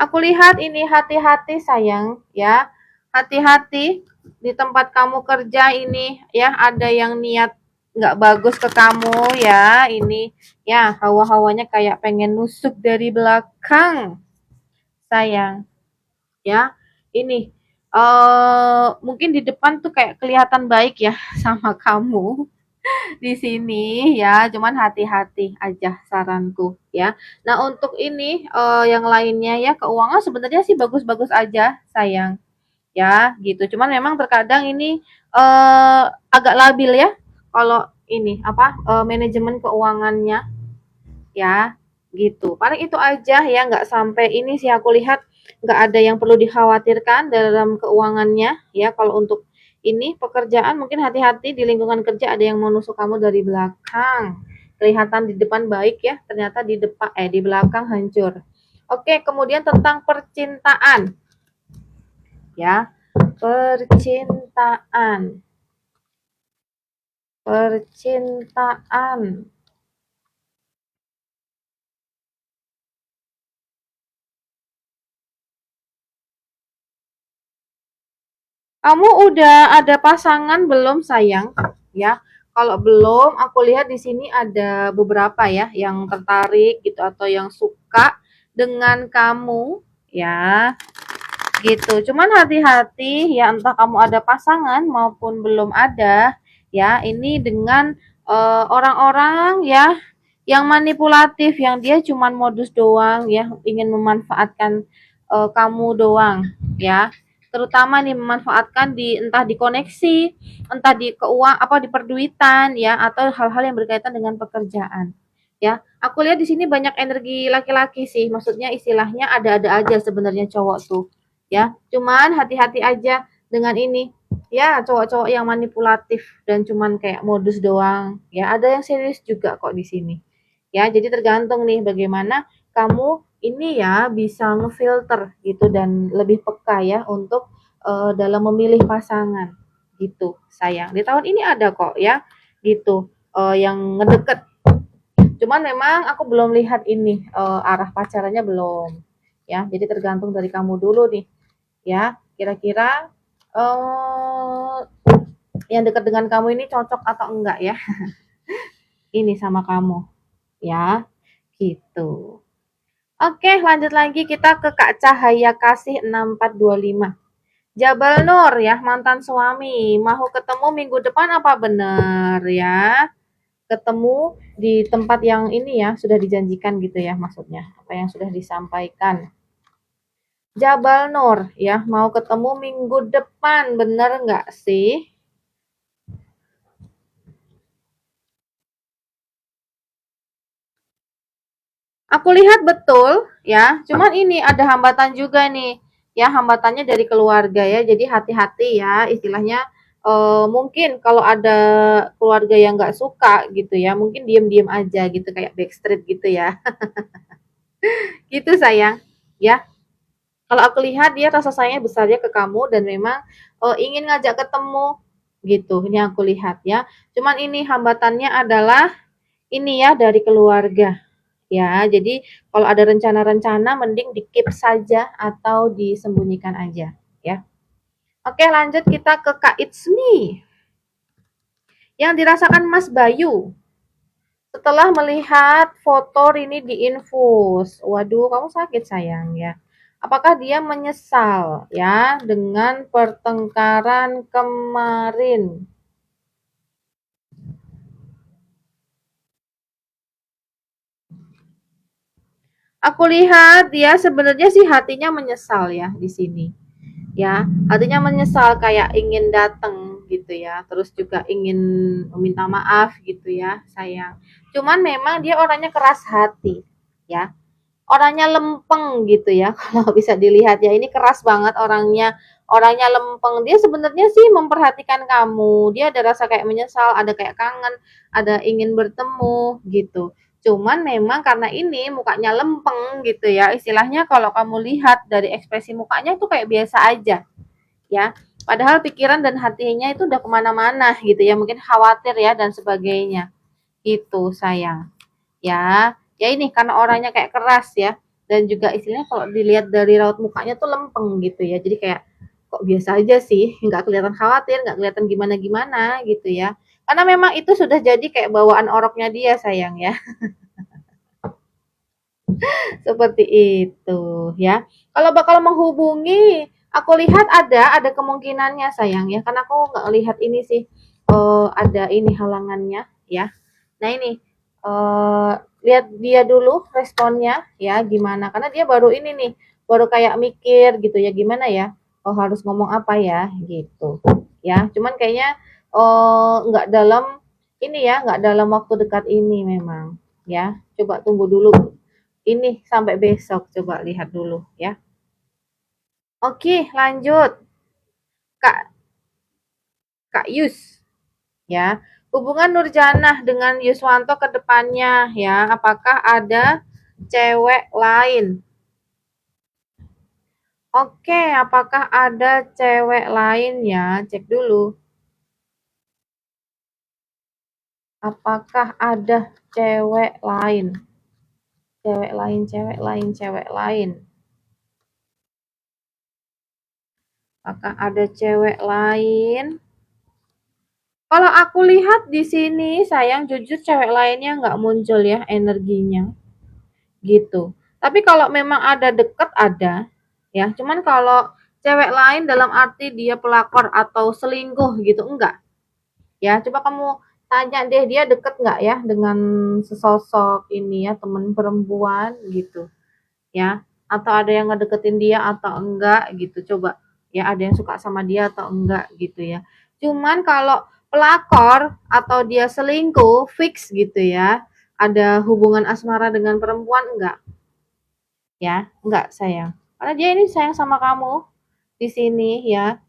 Aku lihat ini hati-hati sayang ya. Hati-hati di tempat kamu kerja ini ya, ada yang niat nggak bagus ke kamu ya. Ini ya hawa-hawanya kayak pengen nusuk dari belakang sayang ya. Ini mungkin di depan tuh kayak kelihatan baik ya sama kamu di sini ya, cuman hati-hati aja saranku ya. Nah, untuk ini yang lainnya ya, keuangan sebenarnya sih bagus-bagus aja, sayang. Ya, gitu. Cuman memang terkadang ini agak labil ya kalau ini apa manajemen keuangannya ya, gitu. Paling itu aja ya, nggak sampai ini sih aku lihat nggak ada yang perlu dikhawatirkan dalam keuangannya ya. Kalau untuk ini pekerjaan mungkin hati-hati di lingkungan kerja ada yang mau nusuk kamu dari belakang. Kelihatan di depan baik ya, ternyata di depan di belakang hancur. Oke, kemudian tentang percintaan ya. Percintaan. Percintaan. Kamu udah ada pasangan belum, sayang? Ya. Kalau belum, aku lihat di sini ada beberapa ya yang tertarik gitu atau yang suka dengan kamu, ya. Gitu. Cuman hati-hati ya, entah kamu ada pasangan maupun belum ada, ya. Ini dengan orang-orang ya yang manipulatif, yang dia cuman modus doang ya, ingin memanfaatkan kamu doang ya. Terutama nih memanfaatkan di entah di koneksi, entah di keuangan apa di perduitan ya atau hal-hal yang berkaitan dengan pekerjaan. Ya, aku lihat di sini banyak energi laki-laki sih. Maksudnya istilahnya ada-ada aja sebenarnya cowok tuh. Ya, cuman hati-hati aja dengan ini. Ya, cowok-cowok yang manipulatif dan cuman kayak modus doang. Ya, ada yang serius juga kok di sini. Ya, jadi tergantung nih bagaimana kamu ini ya bisa ngefilter gitu dan lebih peka ya untuk dalam memilih pasangan gitu, sayang. Di tahun ini ada kok ya, gitu yang ngedeket. Cuman memang aku belum lihat ini arah pacarannya belum. Ya, jadi tergantung dari kamu dulu nih. Ya, kira-kira eh yang dekat dengan kamu ini cocok atau enggak ya? Ini sama kamu, ya. Gitu. Oke, lanjut lagi kita ke Kak Cahaya Kasih 6425. Jabal Nur ya, mantan suami. Mau ketemu minggu depan apa bener ya? Ketemu di tempat yang ini ya, sudah dijanjikan gitu ya maksudnya. Apa yang sudah disampaikan. Jabal Nur ya, mau ketemu minggu depan, bener nggak sih? Aku lihat betul ya, cuman ini ada hambatan juga nih. Ya, hambatannya dari keluarga ya. Jadi hati-hati ya, istilahnya mungkin kalau ada keluarga yang nggak suka gitu ya, mungkin diem-diem aja gitu kayak backstreet gitu ya. Gitu sayang. Ya, kalau aku lihat dia rasa sayangnya besarnya ke kamu dan memang ingin ngajak ketemu gitu. Ini aku lihat ya. Cuman ini hambatannya adalah ini ya dari keluarga. Ya, jadi kalau ada rencana-rencana mending di-keep saja atau disembunyikan aja, ya. Oke, lanjut kita ke Kak Itsmi. Yang dirasakan Mas Bayu setelah melihat foto Rini di infus. Waduh, kamu sakit sayang ya. Apakah dia menyesal ya dengan pertengkaran kemarin? Aku lihat dia sebenarnya sih hatinya menyesal ya di sini. Ya, artinya menyesal kayak ingin datang gitu ya, terus juga ingin meminta maaf gitu ya, sayang. Cuman memang dia orangnya keras hati, ya. Orangnya lempeng gitu ya, kalau bisa dilihat ya. Ini keras banget orangnya, orangnya lempeng. Dia sebenarnya sih memperhatikan kamu. Dia ada rasa kayak menyesal, ada kayak kangen, ada ingin bertemu gitu. Cuman memang karena ini mukanya lempeng gitu ya. Istilahnya kalau kamu lihat dari ekspresi mukanya itu kayak biasa aja ya. Padahal pikiran dan hatinya itu udah kemana-mana gitu ya. Mungkin khawatir ya dan sebagainya. Itu sayang. Ya, ya ini karena orangnya kayak keras ya. Dan juga istilahnya kalau dilihat dari raut mukanya tuh lempeng gitu ya. Jadi kayak kok biasa aja sih, nggak kelihatan khawatir, nggak kelihatan gimana-gimana gitu ya. Karena memang itu sudah jadi kayak bawaan oroknya dia sayang ya. Seperti itu ya. Kalau bakal menghubungi Aku lihat ada kemungkinannya sayang ya, karena aku nggak lihat ini sih, ada ini halangannya ya. Nah ini, lihat dia dulu responnya ya gimana, karena dia baru ini nih, baru kayak mikir gitu ya gimana ya, oh harus ngomong apa ya gitu ya. Cuman kayaknya nggak dalam ini ya, nggak dalam waktu dekat ini memang ya. Coba tunggu dulu ini sampai besok, coba lihat dulu ya. Oke, lanjut. Kak Kak Yus ya. Hubungan Nurjanah dengan Yuswanto ke depannya ya. Apakah ada cewek lain? Oke, apakah ada cewek lain ya? Cek dulu. Apakah ada cewek lain? Cewek lain, cewek lain, cewek lain. Apakah ada cewek lain? Kalau aku lihat di sini, sayang jujur cewek lainnya nggak muncul ya energinya. Gitu. Tapi kalau memang ada deket ada, ya. Cuman kalau cewek lain dalam arti dia pelakor atau selingkuh gitu enggak. Ya, coba kamu tanya deh dia deket nggak ya dengan sesosok ini ya temen perempuan gitu, ya. Atau ada yang ngedeketin dia atau enggak gitu. Coba ya ada yang suka sama dia atau enggak gitu ya. Cuman kalau pelakor atau dia selingkuh fix gitu ya. Ada hubungan asmara dengan perempuan enggak? Ya, enggak sayang. Karena dia ini sayang sama kamu di sini ya,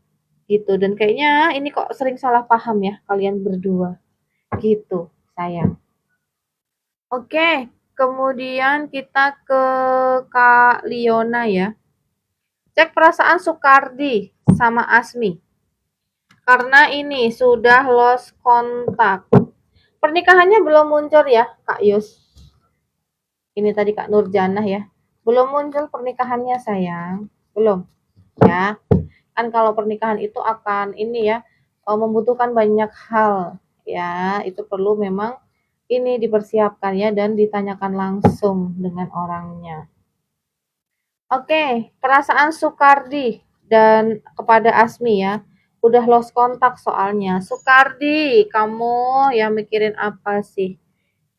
gitu. Dan kayaknya ini kok sering salah paham ya kalian berdua, gitu sayang. Oke, kemudian kita ke Kak Liona ya. Cek perasaan Sukardi sama Asmi. Karena ini sudah lost kontak. Pernikahannya belum muncul ya, Kak Yus. Ini tadi Kak Nurjanah ya. Belum muncul pernikahannya sayang. Belum ya. Kan kalau pernikahan itu akan ini ya membutuhkan banyak hal ya, itu perlu memang ini dipersiapkan ya dan ditanyakan langsung dengan orangnya. Oke, perasaan Sukardi dan kepada Asmi ya, udah lost kontak soalnya. Sukardi, kamu yang mikirin apa sih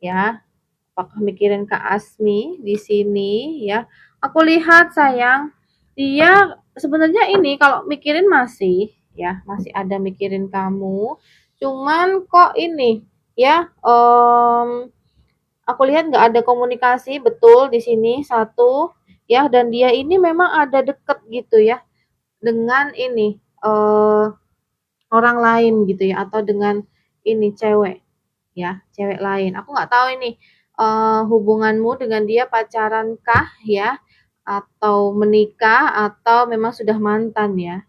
ya? Apakah mikirin Kak Asmi di sini ya? Aku lihat sayang, dia sebenarnya ini kalau mikirin masih ya, masih ada mikirin kamu. Cuman kok ini ya, aku lihat nggak ada komunikasi betul di sini satu ya, dan dia ini memang ada deket gitu ya dengan ini orang lain gitu ya atau dengan ini cewek ya, cewek lain. Aku nggak tahu ini hubunganmu dengan dia pacaran kah ya, atau menikah atau memang sudah mantan ya.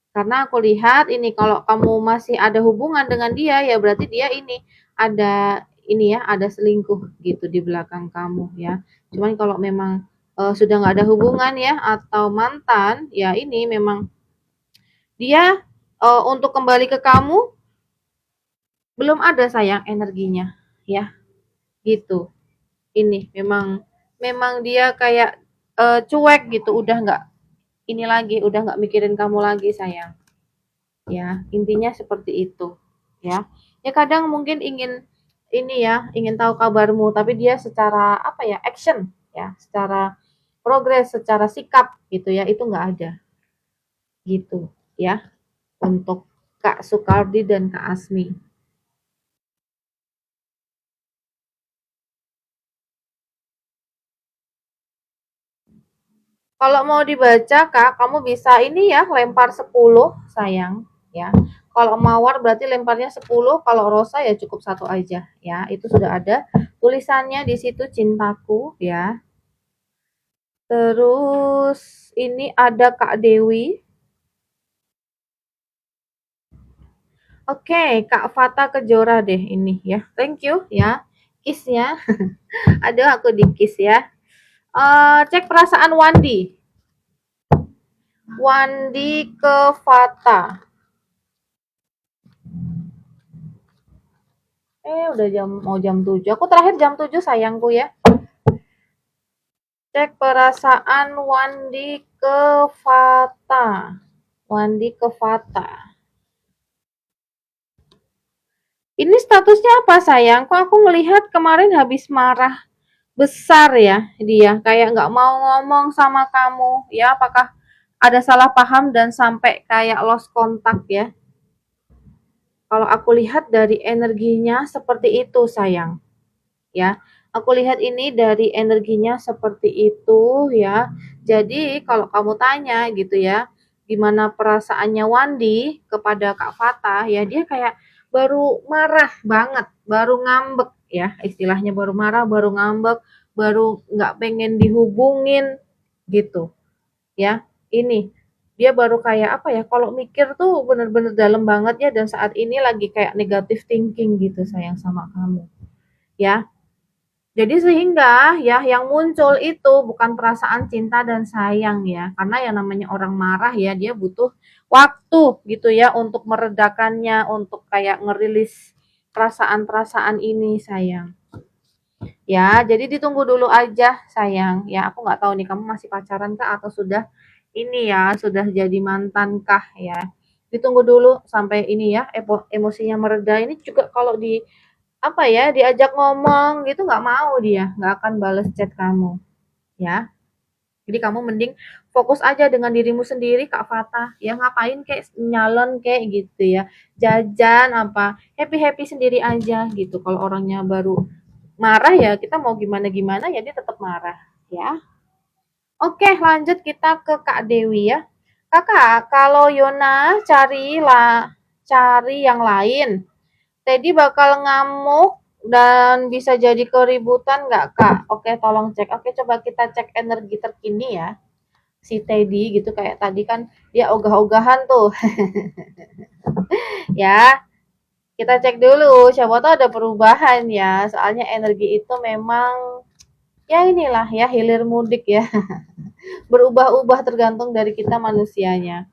Karena aku lihat ini kalau kamu masih ada hubungan dengan dia ya berarti dia ini ya ada selingkuh gitu di belakang kamu ya. Cuman kalau memang sudah nggak ada hubungan ya atau mantan ya ini memang dia untuk kembali ke kamu belum ada sayang energinya ya gitu. Ini memang memang dia kayak cuek gitu, udah nggak ini lagi, udah nggak mikirin kamu lagi sayang. Ya, intinya seperti itu. Ya. Ya kadang mungkin ingin ini ya, ingin tahu kabarmu, tapi dia secara apa ya, action ya, secara progres, secara sikap gitu ya, itu nggak ada gitu ya untuk Kak Sukardi dan Kak Asmi. Kalau mau dibaca Kak, kamu bisa ini ya lempar 10 sayang ya. Kalau mawar berarti lemparnya 10, kalau rosa ya cukup satu aja ya. Itu sudah ada tulisannya di situ cintaku ya. Terus ini ada Kak Dewi. Oke, Kak Fata Kejora deh ini ya. Thank you ya. Kissnya. Aduh aku di kiss ya. Cek perasaan Wandi. Wandi ke Fata. Udah jam mau jam 7. Aku terakhir jam 7 sayangku ya. Cek perasaan Wandi ke Fata. Wandi ke Fata. Ini statusnya apa sayang? Kok aku melihat kemarin habis marah besar ya dia. Kayak nggak mau ngomong sama kamu. Ya apakah ada salah paham dan sampai kayak lost kontak ya? Kalau aku lihat dari energinya seperti itu sayang. Ya, aku lihat ini dari energinya seperti itu ya. Jadi kalau kamu tanya gitu ya, gimana perasaannya Wandi kepada Kak Fata ya, dia kayak baru marah banget, baru ngambek ya, istilahnya baru marah, baru ngambek, baru nggak pengen dihubungin gitu ya. Ini dia baru kayak apa ya, kalau mikir tuh bener-bener dalam banget ya, dan saat ini lagi kayak negative thinking gitu sayang sama kamu ya. Jadi sehingga ya yang muncul itu bukan perasaan cinta dan sayang ya. Karena yang namanya orang marah ya dia butuh waktu gitu ya untuk meredakannya, untuk kayak ngerilis perasaan-perasaan ini sayang. Ya, jadi ditunggu dulu aja sayang. Ya, aku nggak tahu nih kamu masih pacaran kah atau sudah ini ya, sudah jadi mantan kah ya. Ditunggu dulu sampai ini ya, emosinya mereda. Ini juga kalau di apa ya, diajak ngomong gitu nggak mau dia, nggak akan bales chat kamu, ya. Jadi kamu mending fokus aja dengan dirimu sendiri, Kak Fatah. Ya ngapain kayak nyalon kayak gitu ya, jajan apa, happy-happy sendiri aja gitu. Kalau orangnya baru marah ya kita mau gimana-gimana ya dia tetap marah, ya. Oke, lanjut kita ke Kak Dewi ya. Kakak, kalau Yona cari yang lain, Teddy bakal ngamuk dan bisa jadi keributan nggak Kak? Oke, tolong cek. Oke, coba kita cek energi terkini ya. Si Teddy gitu kayak tadi kan dia ogah-ogahan tuh. Ya, kita cek dulu. Siapa tahu ada perubahan ya. Soalnya energi itu memang ya inilah ya hilir mudik ya. Berubah-ubah tergantung dari kita manusianya.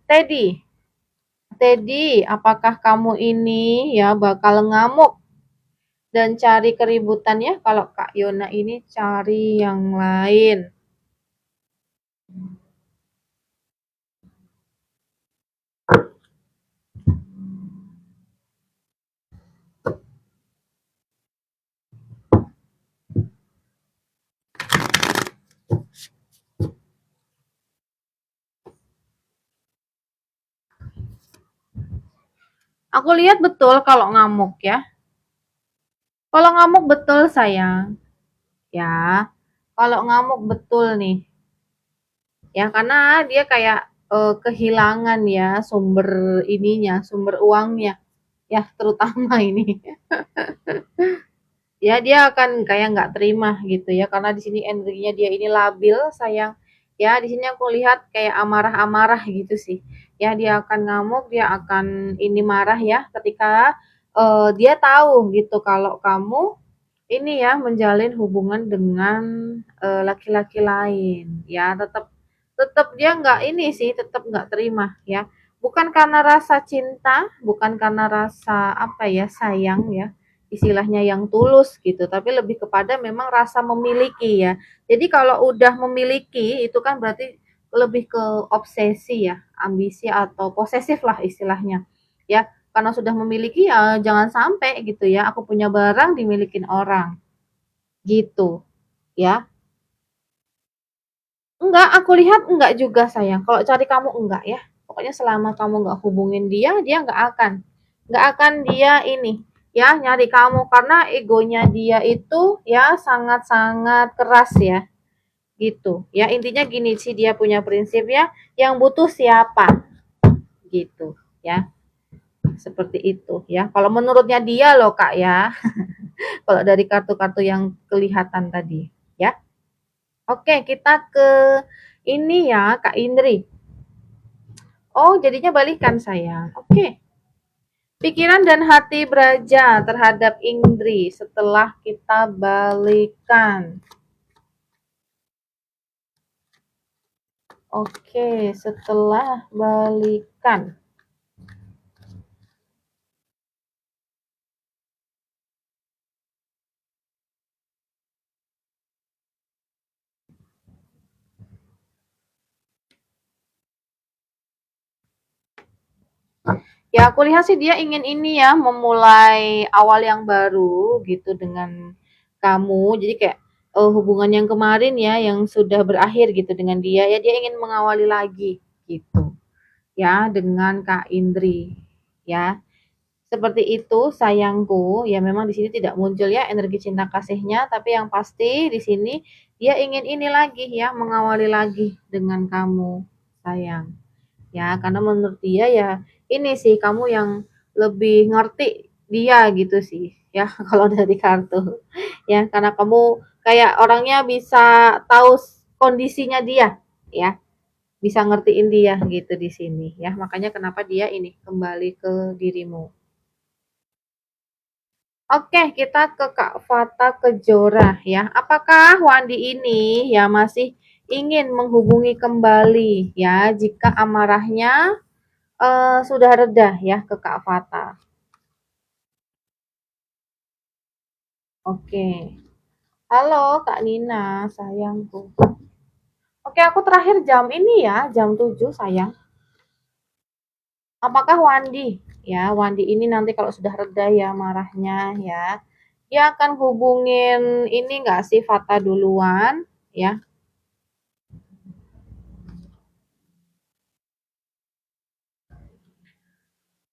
Teddy, Teddy, apakah kamu ini ya bakal ngamuk dan cari keributan ya? Kalau Kak Yona ini cari yang lain. Aku lihat betul kalau ngamuk ya. Kalau ngamuk betul sayang. Ya, kalau ngamuk betul nih. Ya, karena dia kayak kehilangan ya sumber ininya, sumber uangnya. Ya, terutama ini. Ya dia akan kayak nggak terima gitu ya karena di sini energinya dia ini labil sayang ya. Di sini aku lihat kayak amarah-amarah gitu sih ya. Dia akan ngamuk, dia akan ini marah ya ketika dia tahu gitu kalau kamu ini ya menjalin hubungan dengan laki-laki lain ya. Tetap tetap dia nggak ini sih, tetap nggak terima ya, bukan karena rasa cinta, bukan karena rasa apa ya sayang ya, istilahnya yang tulus gitu, tapi lebih kepada memang rasa memiliki ya. Jadi kalau udah memiliki itu kan berarti lebih ke obsesi ya, ambisi atau posesif lah istilahnya. Ya, karena sudah memiliki ya jangan sampai gitu ya, aku punya barang dimilikin orang. Gitu, ya. Enggak, aku lihat enggak juga sayang. Kalau cari kamu enggak ya. Pokoknya selama kamu enggak hubungin dia, dia enggak akan dia ini ya nyari kamu karena egonya dia itu ya sangat-sangat keras ya. Gitu. Ya intinya gini sih dia punya prinsip ya, yang butuh siapa gitu ya. Seperti itu ya. Kalau menurutnya dia loh Kak ya. Kalau dari kartu-kartu yang kelihatan tadi ya. Oke, kita ke ini ya, Kak Indri. Oh, jadinya balikan saya. Oke. Pikiran dan hati Braja terhadap Indri setelah kita balikan. Oke, setelah balikan. Ya, aku lihat sih dia ingin ini ya, memulai awal yang baru gitu dengan kamu. Jadi kayak hubungan yang kemarin ya, yang sudah berakhir gitu dengan dia ya, dia ingin mengawali lagi gitu. Ya, dengan Kak Indri. Ya, seperti itu sayangku. Ya memang di sini tidak muncul ya energi cinta kasihnya, tapi yang pasti di sini dia ingin ini lagi ya, mengawali lagi dengan kamu, sayang. Ya, karena menurut dia ya ini sih kamu yang lebih ngerti dia gitu sih ya kalau dari kartu. Ya, karena kamu kayak orangnya bisa tahu kondisinya dia ya, bisa ngertiin dia gitu di sini ya. Makanya kenapa dia ini kembali ke dirimu. Oke, kita ke Kak Fata Kejora ya. Apakah Wandi ini ya masih ingin menghubungi kembali ya jika amarahnya sudah reda ya ke Kak Fata? Oke. Halo Kak Nina, sayangku. Oke, aku terakhir jam ini ya, jam 7 sayang. Apakah Wandi? Ya, Wandi ini nanti kalau sudah reda ya marahnya ya, dia akan hubungin ini enggak sih Fata duluan ya.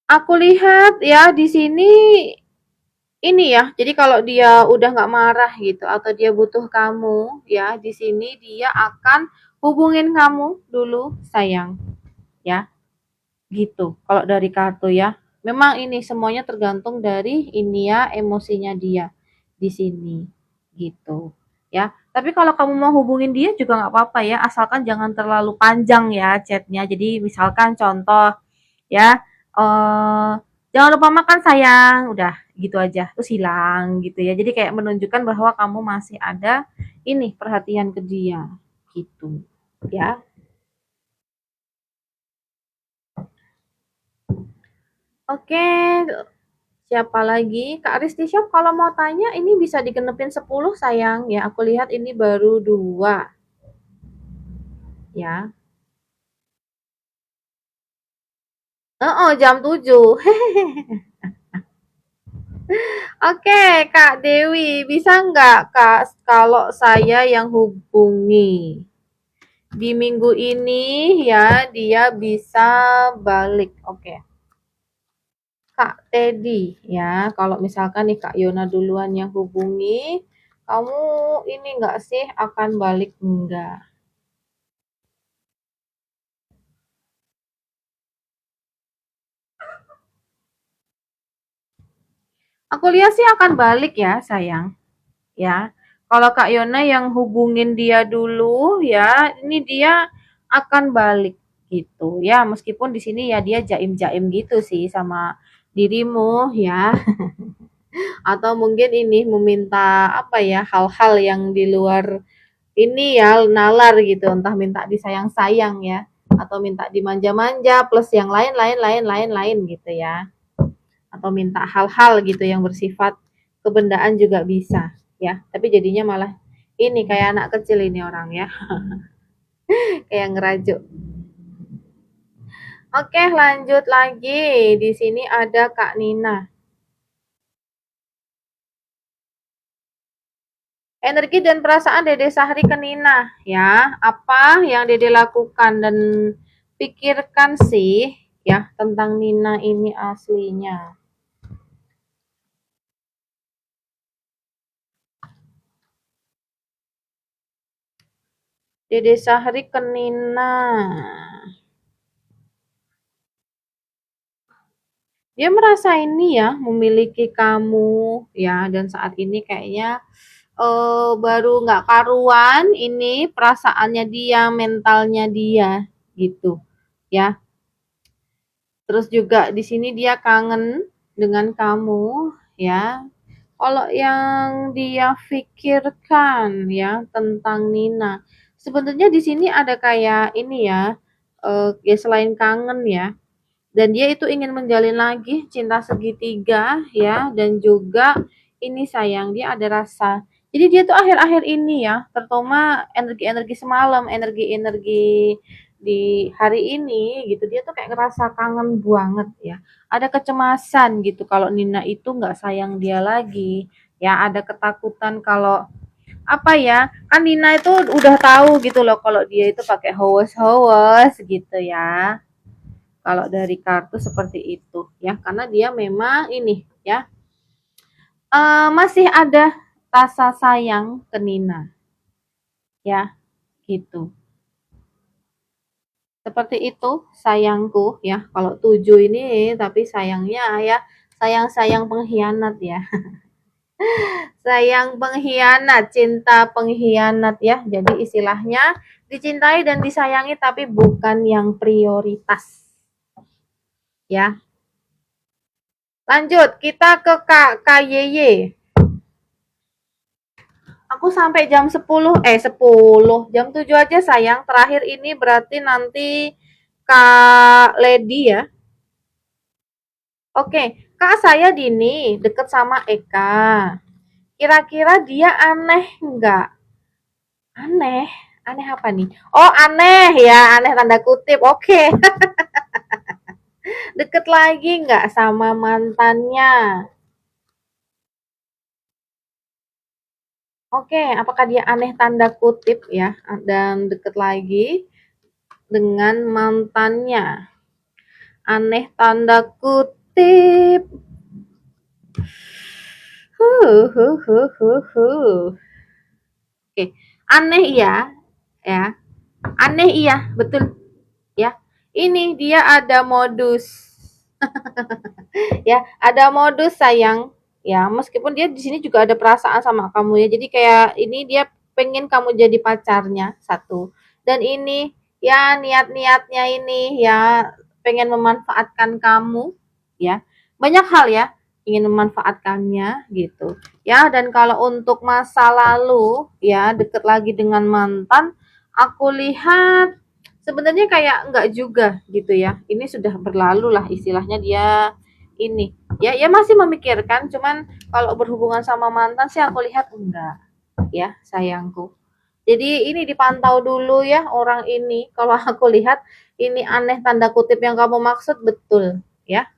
Aku lihat ya di sini ini ya. Jadi kalau dia udah nggak marah gitu atau dia butuh kamu ya, di sini dia akan hubungin kamu dulu sayang ya. Gitu. Kalau dari kartu ya. Memang ini semuanya tergantung dari ini ya emosinya dia di sini gitu. Ya, tapi kalau kamu mau hubungin dia juga nggak apa-apa ya, asalkan jangan terlalu panjang ya chatnya. Jadi misalkan contoh ya, jangan lupa makan sayang, udah gitu aja, terus hilang gitu ya. Jadi kayak menunjukkan bahwa kamu masih ada ini perhatian ke dia gitu ya. Oke, siapa lagi? Kak Risti Shop kalau mau tanya ini bisa digenepin 10 sayang ya. Aku lihat ini baru 2 ya. Oh, jam 7. Oke, Kak Dewi, bisa nggak Kak kalau saya yang hubungi? Di minggu ini ya dia bisa balik. Oke. Kak Teddy ya, kalau misalkan nih Kak Yona duluan yang hubungi, kamu ini enggak sih akan balik enggak? Aku lihat sih akan balik ya sayang ya. Kalau Kak Yona yang hubungin dia dulu ya, ini dia akan balik gitu ya. Meskipun di sini ya dia jaim-jaim gitu sih sama dirimu ya. Atau mungkin ini meminta apa ya hal-hal yang di luar ini ya nalar gitu, entah minta disayang-sayang ya atau minta dimanja-manja plus yang lain gitu ya, atau minta hal-hal gitu yang bersifat kebendaan juga bisa ya, tapi jadinya malah ini kayak anak kecil ini orang ya. Kayak ngerajuk. Oke, lanjut lagi. Di sini ada Kak Nina. Energi dan perasaan Dede Sahri ke Nina ya. Apa yang Dede lakukan dan pikirkan sih ya tentang Nina ini aslinya. Dede Sahri ke Nina. Dia merasa ini ya memiliki kamu ya, dan saat ini kayaknya baru nggak karuan ini perasaannya dia, mentalnya dia gitu ya. Terus juga di sini dia kangen dengan kamu ya. Kalau yang dia pikirkan ya tentang Nina, sebenarnya di sini ada kayak ini ya, ya selain kangen ya, dan dia itu ingin menjalin lagi cinta segitiga ya, dan juga ini sayang dia ada rasa. Jadi dia tuh akhir-akhir ini ya, terutama energi-energi semalam, energi-energi di hari ini gitu dia tuh kayak ngerasa kangen banget ya. Ada kecemasan gitu kalau Nina itu nggak sayang dia lagi. Ya, ada ketakutan kalau apa ya? Kan Nina itu udah tahu gitu loh kalau dia itu pakai howes-howes gitu ya. Kalau dari kartu seperti itu ya, karena dia memang ini ya masih ada rasa sayang ke Nina ya gitu. Seperti itu sayangku ya. Kalau 7 ini tapi sayangnya ya sayang-sayang pengkhianat ya. Sayang pengkhianat, cinta pengkhianat ya. Jadi istilahnya dicintai dan disayangi tapi bukan yang prioritas ya. Lanjut kita ke KYY. Aku sampai jam 10, 10, jam 7 aja sayang. Terakhir ini berarti nanti Kak Lady ya. Oke, Kak saya Dini, deket sama Eka. Kira-kira dia aneh nggak? Aneh? Aneh apa nih? Oh aneh ya, aneh tanda kutip. Oke, deket lagi nggak sama mantannya? Oke, apakah dia aneh tanda kutip ya dan deket lagi dengan mantannya? Aneh tanda kutip. Oke, aneh iya, ya. Aneh iya, betul ya. Ini dia ada modus, ya. Ada modus sayang, ya. Meskipun dia di sini juga ada perasaan sama kamu ya. Jadi kayak ini dia pengen kamu jadi pacarnya satu. Dan ini ya niat-niatnya ini ya pengen memanfaatkan kamu, ya. Banyak hal ya ingin memanfaatkannya gitu. Ya, dan kalau untuk masa lalu ya deket lagi dengan mantan, aku lihat sebenarnya kayak enggak juga gitu ya. Ini sudah berlalu lah istilahnya dia ini. Ya, ya masih memikirkan, cuman kalau berhubungan sama mantan sih aku lihat enggak ya, sayangku. Jadi ini dipantau dulu ya orang ini. Kalau aku lihat ini aneh tanda kutip yang kamu maksud betul ya.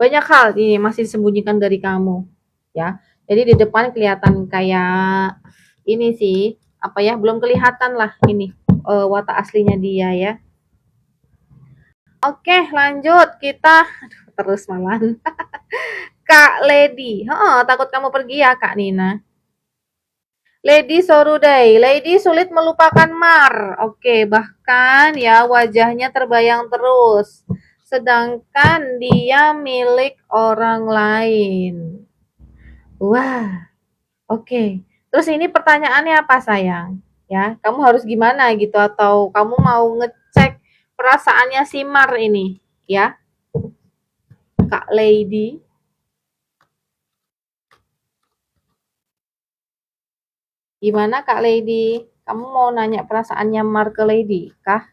Banyak hal ini masih disembunyikan dari kamu ya. Jadi di depan kelihatan kayak ini sih apa ya belum kelihatan lah ini watak aslinya dia ya. Oke lanjut kita terus malam. Kak Lady, takut kamu pergi ya Kak Nina. Lady Sorudai, Lady sulit melupakan Mar. Oke, bahkan ya wajahnya terbayang terus. Sedangkan dia milik orang lain. Wah, oke. Terus ini pertanyaannya apa sayang? Ya, kamu harus gimana gitu atau kamu mau ngecek perasaannya si Mar ini, ya? Kak Lady. Gimana Kak Lady? Kamu mau nanya perasaannya Mar ke Lady kah?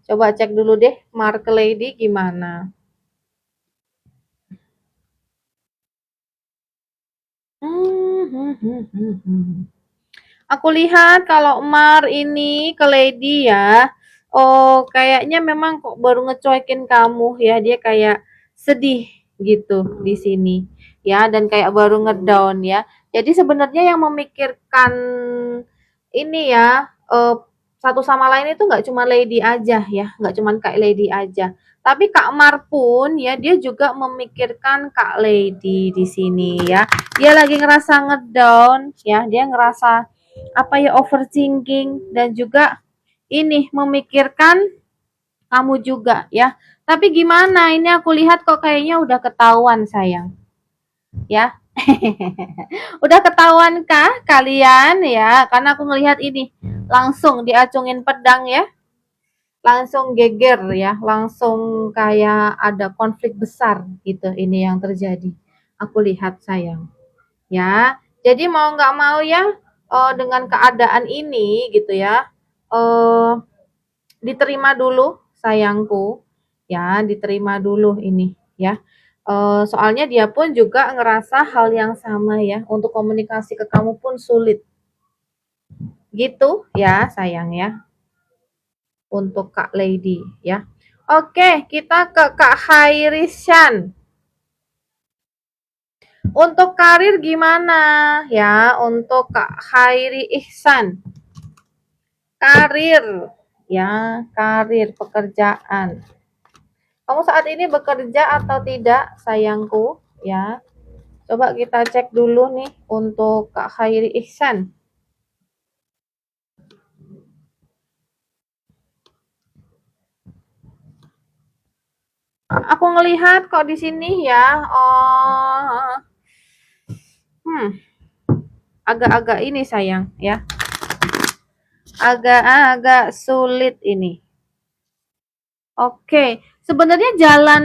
Coba cek dulu deh Mar ke Lady gimana. Aku lihat kalau Mar ini ke Lady ya, oh kayaknya memang kok baru ngecuekin kamu ya, dia kayak sedih gitu di sini ya, dan kayak baru ngedown ya. Jadi sebenarnya yang memikirkan ini ya, satu sama lain itu nggak cuma Lady aja ya, nggak cuma Kak Lady aja. Tapi Kak Mar pun ya dia juga memikirkan Kak Lady di sini ya. Dia lagi ngerasa ngedown ya, dia ngerasa apa ya overthinking dan juga ini memikirkan kamu juga ya. Tapi gimana ini aku lihat kok kayaknya udah ketahuan sayang. Ya. Udah ketahuan kah kalian ya? Karena aku ngelihat ini langsung diacungin pedang ya. Langsung geger ya, langsung kayak ada konflik besar gitu ini yang terjadi. Aku lihat sayang. Ya. Jadi mau nggak mau ya dengan keadaan ini gitu ya. Eh diterima dulu sayangku. Ya, diterima dulu ini ya. Soalnya dia pun juga ngerasa hal yang sama ya. Untuk komunikasi ke kamu pun sulit. Gitu ya sayang ya, untuk Kak Lady ya. Oke, kita ke Kak Hairishan. Untuk karir gimana ya untuk Kak Hairi Ihsan? Karir ya, karir pekerjaan. Kamu saat ini bekerja atau tidak sayangku ya? Coba kita cek dulu nih untuk Kak Hairi Ihsan. Aku ngelihat kok di sini ya, oh, agak-agak ini sayang ya, agak-agak sulit ini. Oke, sebenarnya jalan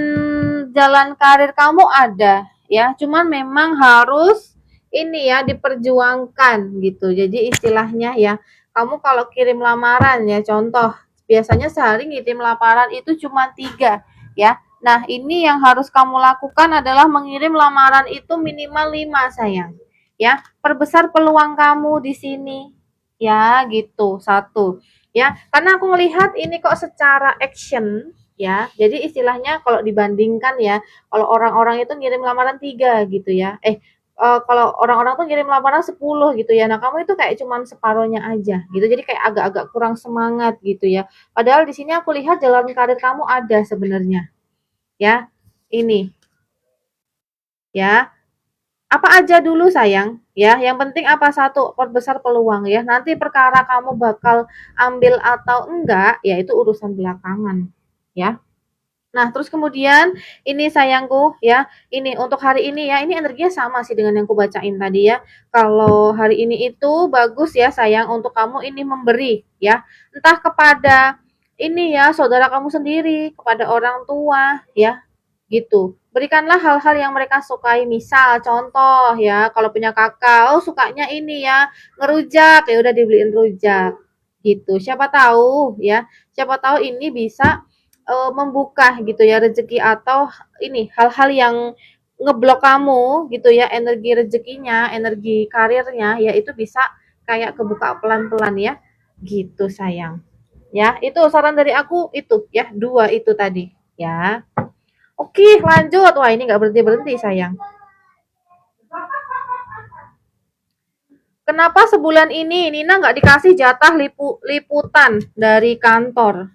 jalan karir kamu ada ya, cuman memang harus ini ya diperjuangkan gitu. Jadi istilahnya ya, kamu kalau kirim lamaran ya, contoh biasanya sehari ngirim lamaran itu cuma 3 ya. Nah, ini yang harus kamu lakukan adalah mengirim lamaran itu minimal 5 sayang. Ya, perbesar peluang kamu di sini. Ya, gitu. Satu ya, karena aku melihat ini kok secara action ya, jadi istilahnya kalau dibandingkan ya, kalau orang-orang itu ngirim lamaran 3 gitu ya, kalau orang-orang tuh ngirim lamaran 10 gitu ya, nah kamu itu kayak cuman separohnya aja gitu, jadi kayak agak-agak kurang semangat gitu ya, padahal di sini aku lihat jalan karir kamu ada sebenarnya ya, ini ya, apa aja dulu sayang ya, yang penting apa, satu perbesar peluang ya, nanti perkara kamu bakal ambil atau enggak ya itu urusan belakangan ya. Nah, terus kemudian ini sayangku ya, ini untuk hari ini ya, ini energinya sama sih dengan yang kubacain tadi ya. Kalau hari ini itu bagus ya sayang untuk kamu ini memberi ya, entah kepada ini ya saudara kamu sendiri, kepada orang tua ya, gitu. Berikanlah hal-hal yang mereka sukai, misal contoh ya, kalau punya kakak, oh sukanya ini ya, ngerujak, ya udah dibeliin rujak gitu. Siapa tahu ya, siapa tahu ini bisa membuka gitu ya rezeki atau ini hal-hal yang ngeblok kamu gitu ya, energi rezekinya, energi karirnya ya itu bisa kayak kebuka pelan-pelan ya. Gitu sayang. Ya, itu saran dari aku itu ya, 2 itu tadi ya. Oke, lanjut. Wah, ini nggak berhenti-berhenti sayang. Kenapa sebulan ini Nina nggak dikasih jatah liputan dari kantor?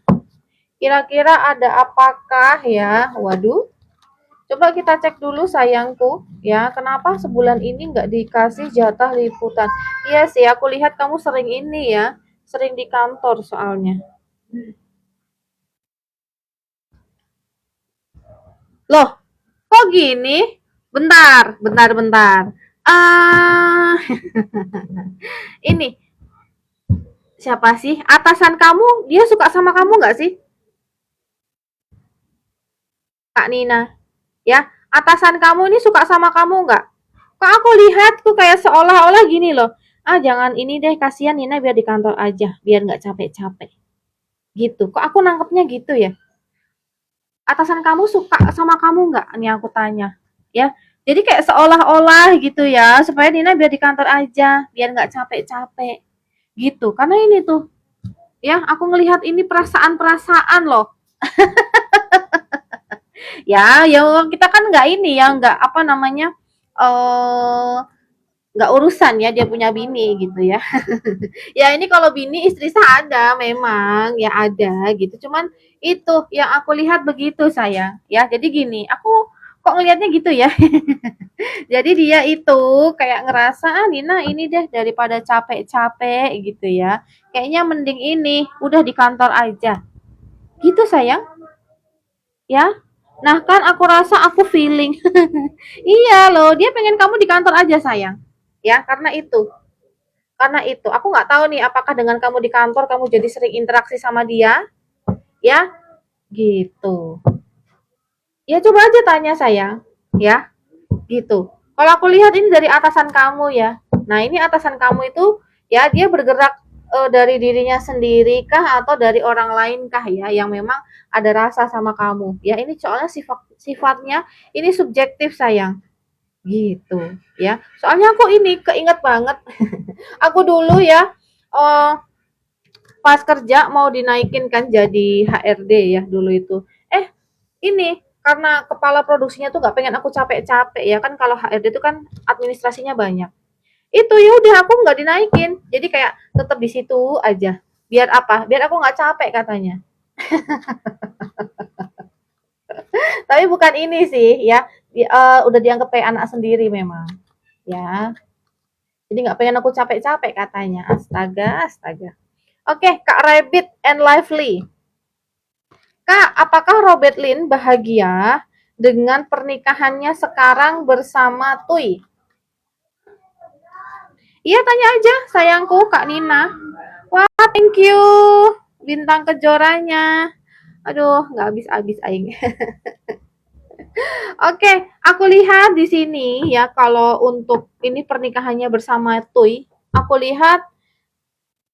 Kira-kira ada apakah ya? Waduh, coba kita cek dulu sayangku, ya. Kenapa sebulan ini nggak dikasih jatah liputan? Iya sih, aku lihat kamu sering ini ya, sering di kantor soalnya. Loh, kok gini? Bentar, bentar, bentar. Ah, ini siapa sih? Atasan kamu, dia suka sama kamu nggak sih, Kak Nina? Ya, atasan kamu ini suka sama kamu nggak? Kok aku lihat tuh kayak seolah-olah gini loh. Ah, jangan ini deh, kasihan Nina biar di kantor aja, biar nggak capek-capek. Gitu. Kok aku nangkepnya gitu ya? Atasan kamu suka sama kamu nggak? Nih aku tanya. Ya. Jadi kayak seolah-olah gitu ya, supaya Nina biar di kantor aja, biar nggak capek-capek. Gitu. Karena ini tuh, ya, aku ngelihat ini perasaan-perasaan loh. Ya, ya kita kan nggak ini ya, nggak apa namanya, eh nggak urusan ya dia punya bini gitu ya. Ya ini kalau bini istri sah ada memang ya ada gitu. Cuman itu yang aku lihat begitu sayang. Ya jadi gini, aku kok ngelihatnya gitu ya. Jadi dia itu kayak ngerasa ah Nina ini deh daripada capek-capek gitu ya. Kayaknya mending ini udah di kantor aja. Gitu sayang ya. Nah kan aku rasa aku feeling. Iya loh dia pengen kamu di kantor aja sayang. Ya karena itu aku nggak tahu nih apakah dengan kamu di kantor kamu jadi sering interaksi sama dia ya gitu ya coba aja tanya sayang ya gitu kalau aku lihat ini dari atasan kamu ya nah ini atasan kamu itu ya dia bergerak dari dirinya sendiri kah atau dari orang lain kah ya yang memang ada rasa sama kamu ya ini soalnya sifatnya ini subjektif sayang gitu ya soalnya aku ini keinget banget aku dulu ya Oh, pas kerja mau dinaikin kan jadi HRD ya dulu itu. Ini karena kepala produksinya tuh nggak pengen aku capek-capek ya kan, kalau HRD itu kan administrasinya banyak. Itu ya udah aku nggak dinaikin. Jadi kayak tetap di situ aja. Biar apa? Biar aku nggak capek katanya. Tapi bukan ini sih ya. Udah dianggap kayak anak sendiri memang. Ya. Jadi nggak pengen aku capek-capek katanya. Astaga, astaga. Oke, Kak Rabbit and Lively. Kak, apakah Robert Lin bahagia dengan pernikahannya sekarang bersama Tui? Iya, tanya aja, sayangku, Kak Nina. Wah, thank you. Bintang kejoranya. Aduh, nggak habis-habis aing. Oke, aku lihat di sini ya, kalau untuk ini pernikahannya bersama Tui, aku lihat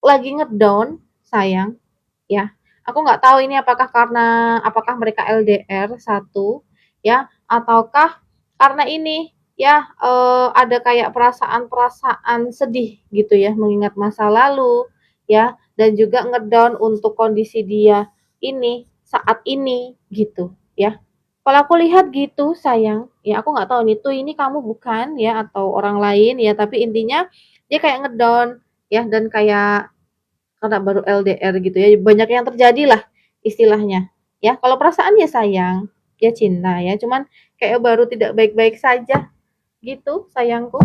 lagi ngedown, sayang. Ya, aku nggak tahu ini apakah mereka LDR satu ya, ataukah karena ini ya, ada kayak perasaan-perasaan sedih gitu ya, mengingat masa lalu ya, dan juga ngedown untuk kondisi dia ini saat ini gitu ya. Kalau aku lihat gitu sayang, ya aku nggak tahu nih tuh ini kamu bukan ya atau orang lain ya, tapi intinya dia kayak ngedown ya, dan kayak karena baru LDR gitu ya, banyak yang terjadi lah istilahnya. Ya, kalau perasaan ya sayang, ya cinta ya, cuman kayak baru tidak baik-baik saja gitu sayangku.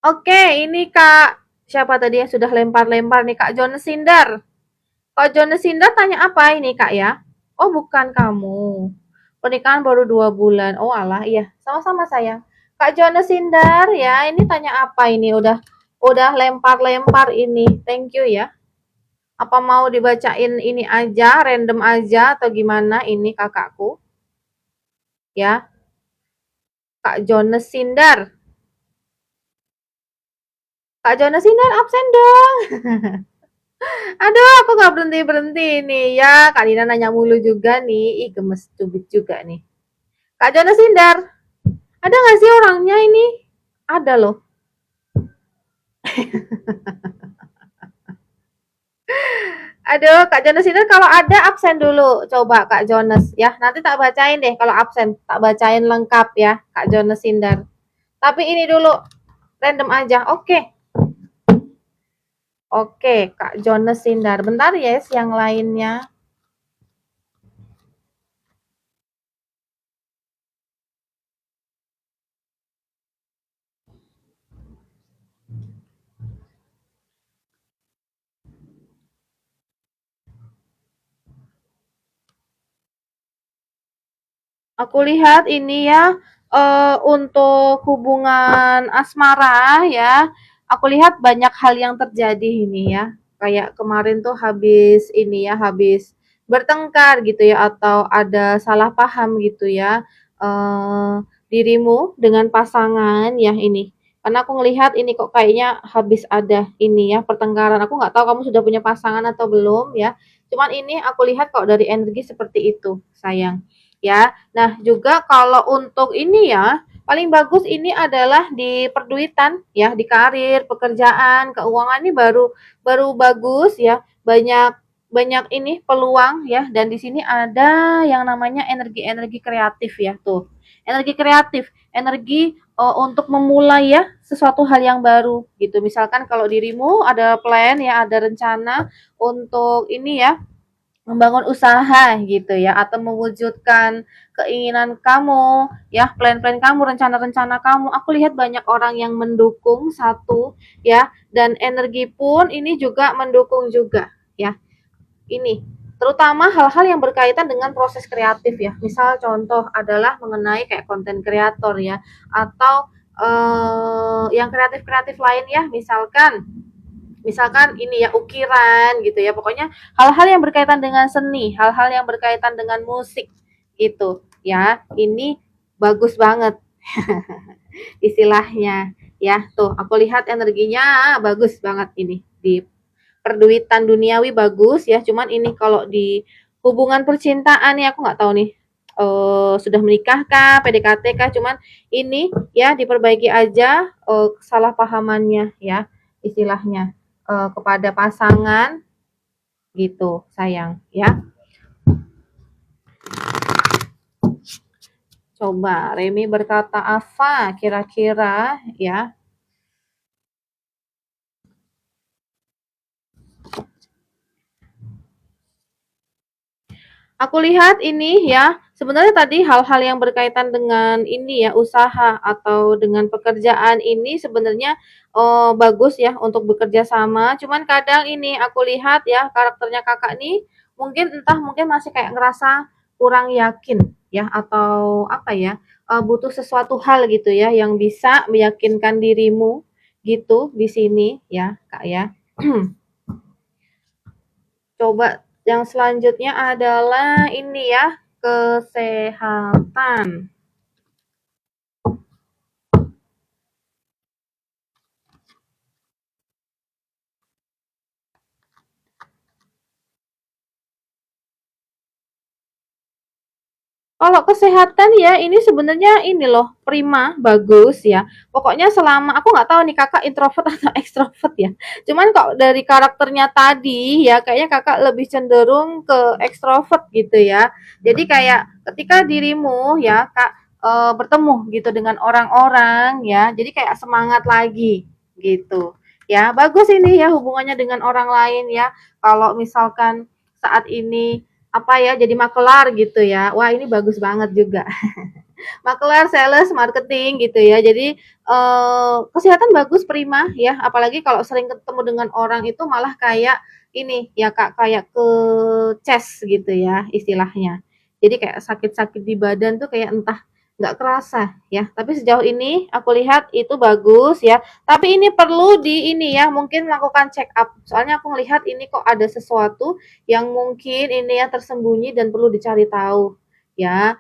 Oke, ini Kak, siapa tadi yang sudah lempar-lempar nih, Kak Jonas Sindar. Kak Jonas Sindar tanya apa ini Kak ya? Oh bukan kamu. Pernikahan baru 2 bulan. Oh alah, iya. Sama-sama sayang. Kak Jonas Sindar ya, ini tanya apa ini? Udah lempar-lempar ini. Thank you ya. Apa mau dibacain ini aja, random aja atau gimana ini kakakku? Ya, Kak Jonas Sindar. Kak Jonas Sindar absen dong. Aduh, aku nggak berhenti-berhenti nih ya. Kak Dina nanya mulu juga nih. Ih, gemes cubit juga nih. Kak Jonas Sindar, ada nggak sih orangnya ini? Ada loh. Aduh, Kak Jonas Sindar kalau ada absen dulu. Coba Kak Jonas ya. Nanti tak bacain deh kalau absen. Tak bacain lengkap ya, Kak Jonas Sindar. Tapi ini dulu, random aja. Oke. Oke, Kak Jonas Sindar. Bentar yes, yang lainnya. Aku lihat ini ya, untuk hubungan asmara ya, aku lihat banyak hal yang terjadi ini ya. Kayak kemarin tuh habis ini ya, habis bertengkar gitu ya, atau ada salah paham gitu ya, dirimu dengan pasangan ya ini. Karena aku ngelihat ini kok kayaknya habis ada ini ya pertengkaran. Aku nggak tahu kamu sudah punya pasangan atau belum ya. Cuman ini aku lihat kok dari energi seperti itu, sayang. Ya, nah, juga kalau untuk ini ya, paling bagus ini adalah di perduitan ya, di karir, pekerjaan, keuangan ini baru baru bagus ya, banyak banyak ini peluang ya, dan di sini ada yang namanya energi-energi kreatif ya tuh. Energi kreatif, energi untuk memulai ya sesuatu hal yang baru gitu. Misalkan kalau dirimu ada plan ya, ada rencana untuk ini ya, membangun usaha gitu ya, atau mewujudkan keinginan kamu ya, plan-plan kamu, rencana-rencana kamu. Aku lihat banyak orang yang mendukung satu ya, dan energi pun ini juga mendukung juga ya. Ini terutama hal-hal yang berkaitan dengan proses kreatif ya. Misal contoh adalah mengenai kayak konten kreator ya, atau yang kreatif-kreatif lain ya, misalkan misalkan ini ya ukiran gitu ya, pokoknya hal-hal yang berkaitan dengan seni, hal-hal yang berkaitan dengan musik gitu ya, ini bagus banget istilahnya ya. Tuh aku lihat energinya bagus banget ini di perduitan duniawi bagus ya, cuman ini kalau di hubungan percintaan ya aku nggak tahu nih, sudah menikah kah, PDKT kah, cuman ini ya diperbaiki aja kesalahpahamannya ya. istilahnya kepada pasangan gitu sayang ya. Coba Remi berkata apa kira-kira ya? Aku lihat ini ya, sebenarnya tadi hal-hal yang berkaitan dengan ini ya, usaha atau dengan pekerjaan ini sebenarnya bagus ya untuk bekerja sama. Cuman kadang ini aku lihat ya karakternya kakak nih mungkin entah mungkin masih kayak ngerasa kurang yakin ya atau apa ya butuh sesuatu hal gitu ya yang bisa meyakinkan dirimu gitu di sini ya kak ya. Coba yang selanjutnya adalah ini ya, kesehatan. Kalau kesehatan ya ini sebenarnya ini loh prima bagus ya. Pokoknya selama aku nggak tahu nih kakak introvert atau ekstrovert ya. Cuman kok dari karakternya tadi ya kayaknya kakak lebih cenderung ke ekstrovert gitu ya. Jadi kayak ketika dirimu ya kak bertemu gitu dengan orang-orang ya, jadi kayak semangat lagi gitu. Ya bagus ini ya hubungannya dengan orang lain ya. Kalau misalkan saat ini apa ya jadi makelar gitu ya. Wah, ini bagus banget juga. Makelar, sales, marketing gitu ya. Jadi kesehatan bagus prima ya. Apalagi kalau sering ketemu dengan orang itu malah kayak ini ya Kak kayak ke chest gitu ya istilahnya. Jadi kayak sakit-sakit di badan tuh kayak entah nggak kerasa ya. Tapi sejauh ini aku lihat itu bagus ya. Tapi ini perlu di ini ya mungkin melakukan check up. Soalnya aku melihat ini kok ada sesuatu yang mungkin ini ya tersembunyi dan perlu dicari tahu ya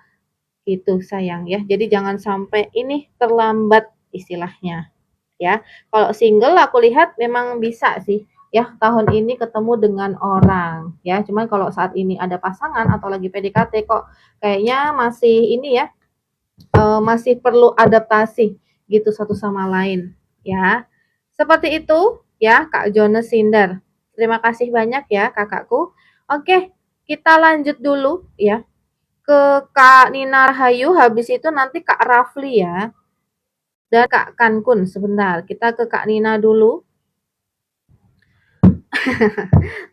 gitu sayang ya. Jadi jangan sampai ini terlambat istilahnya ya. Kalau single aku lihat memang bisa sih ya tahun ini ketemu dengan orang ya. Cuman kalau saat ini ada pasangan atau lagi PDKT kok kayaknya masih ini ya masih perlu adaptasi gitu satu sama lain ya. Seperti itu ya Kak Jonas Sindar. Terima kasih banyak ya kakakku. Oke, kita lanjut dulu ya ke Kak Nina Rahayu, habis itu nanti Kak Rafli ya, dan Kak Kankun. Sebentar, kita ke Kak Nina dulu.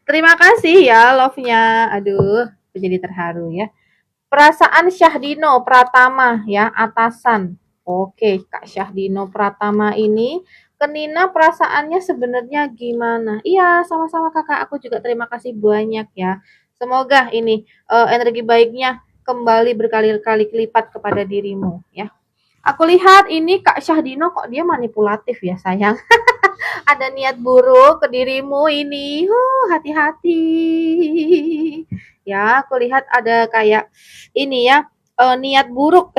Terima kasih ya love-nya. Aduh, jadi terharu ya. Perasaan Syahdino Pratama ya, atasan. Oke, Kak Syahdino Pratama ini ke Nina perasaannya sebenarnya gimana? Iya, sama-sama Kakak. Aku juga terima kasih banyak ya. Semoga ini energi baiknya kembali berkali-kali lipat kepada dirimu ya. Aku lihat ini Kak Syahdino kok dia manipulatif ya sayang. Ada niat buruk ke dirimu ini. Hati-hati. Ya, aku lihat ada kayak ini ya, niat buruk.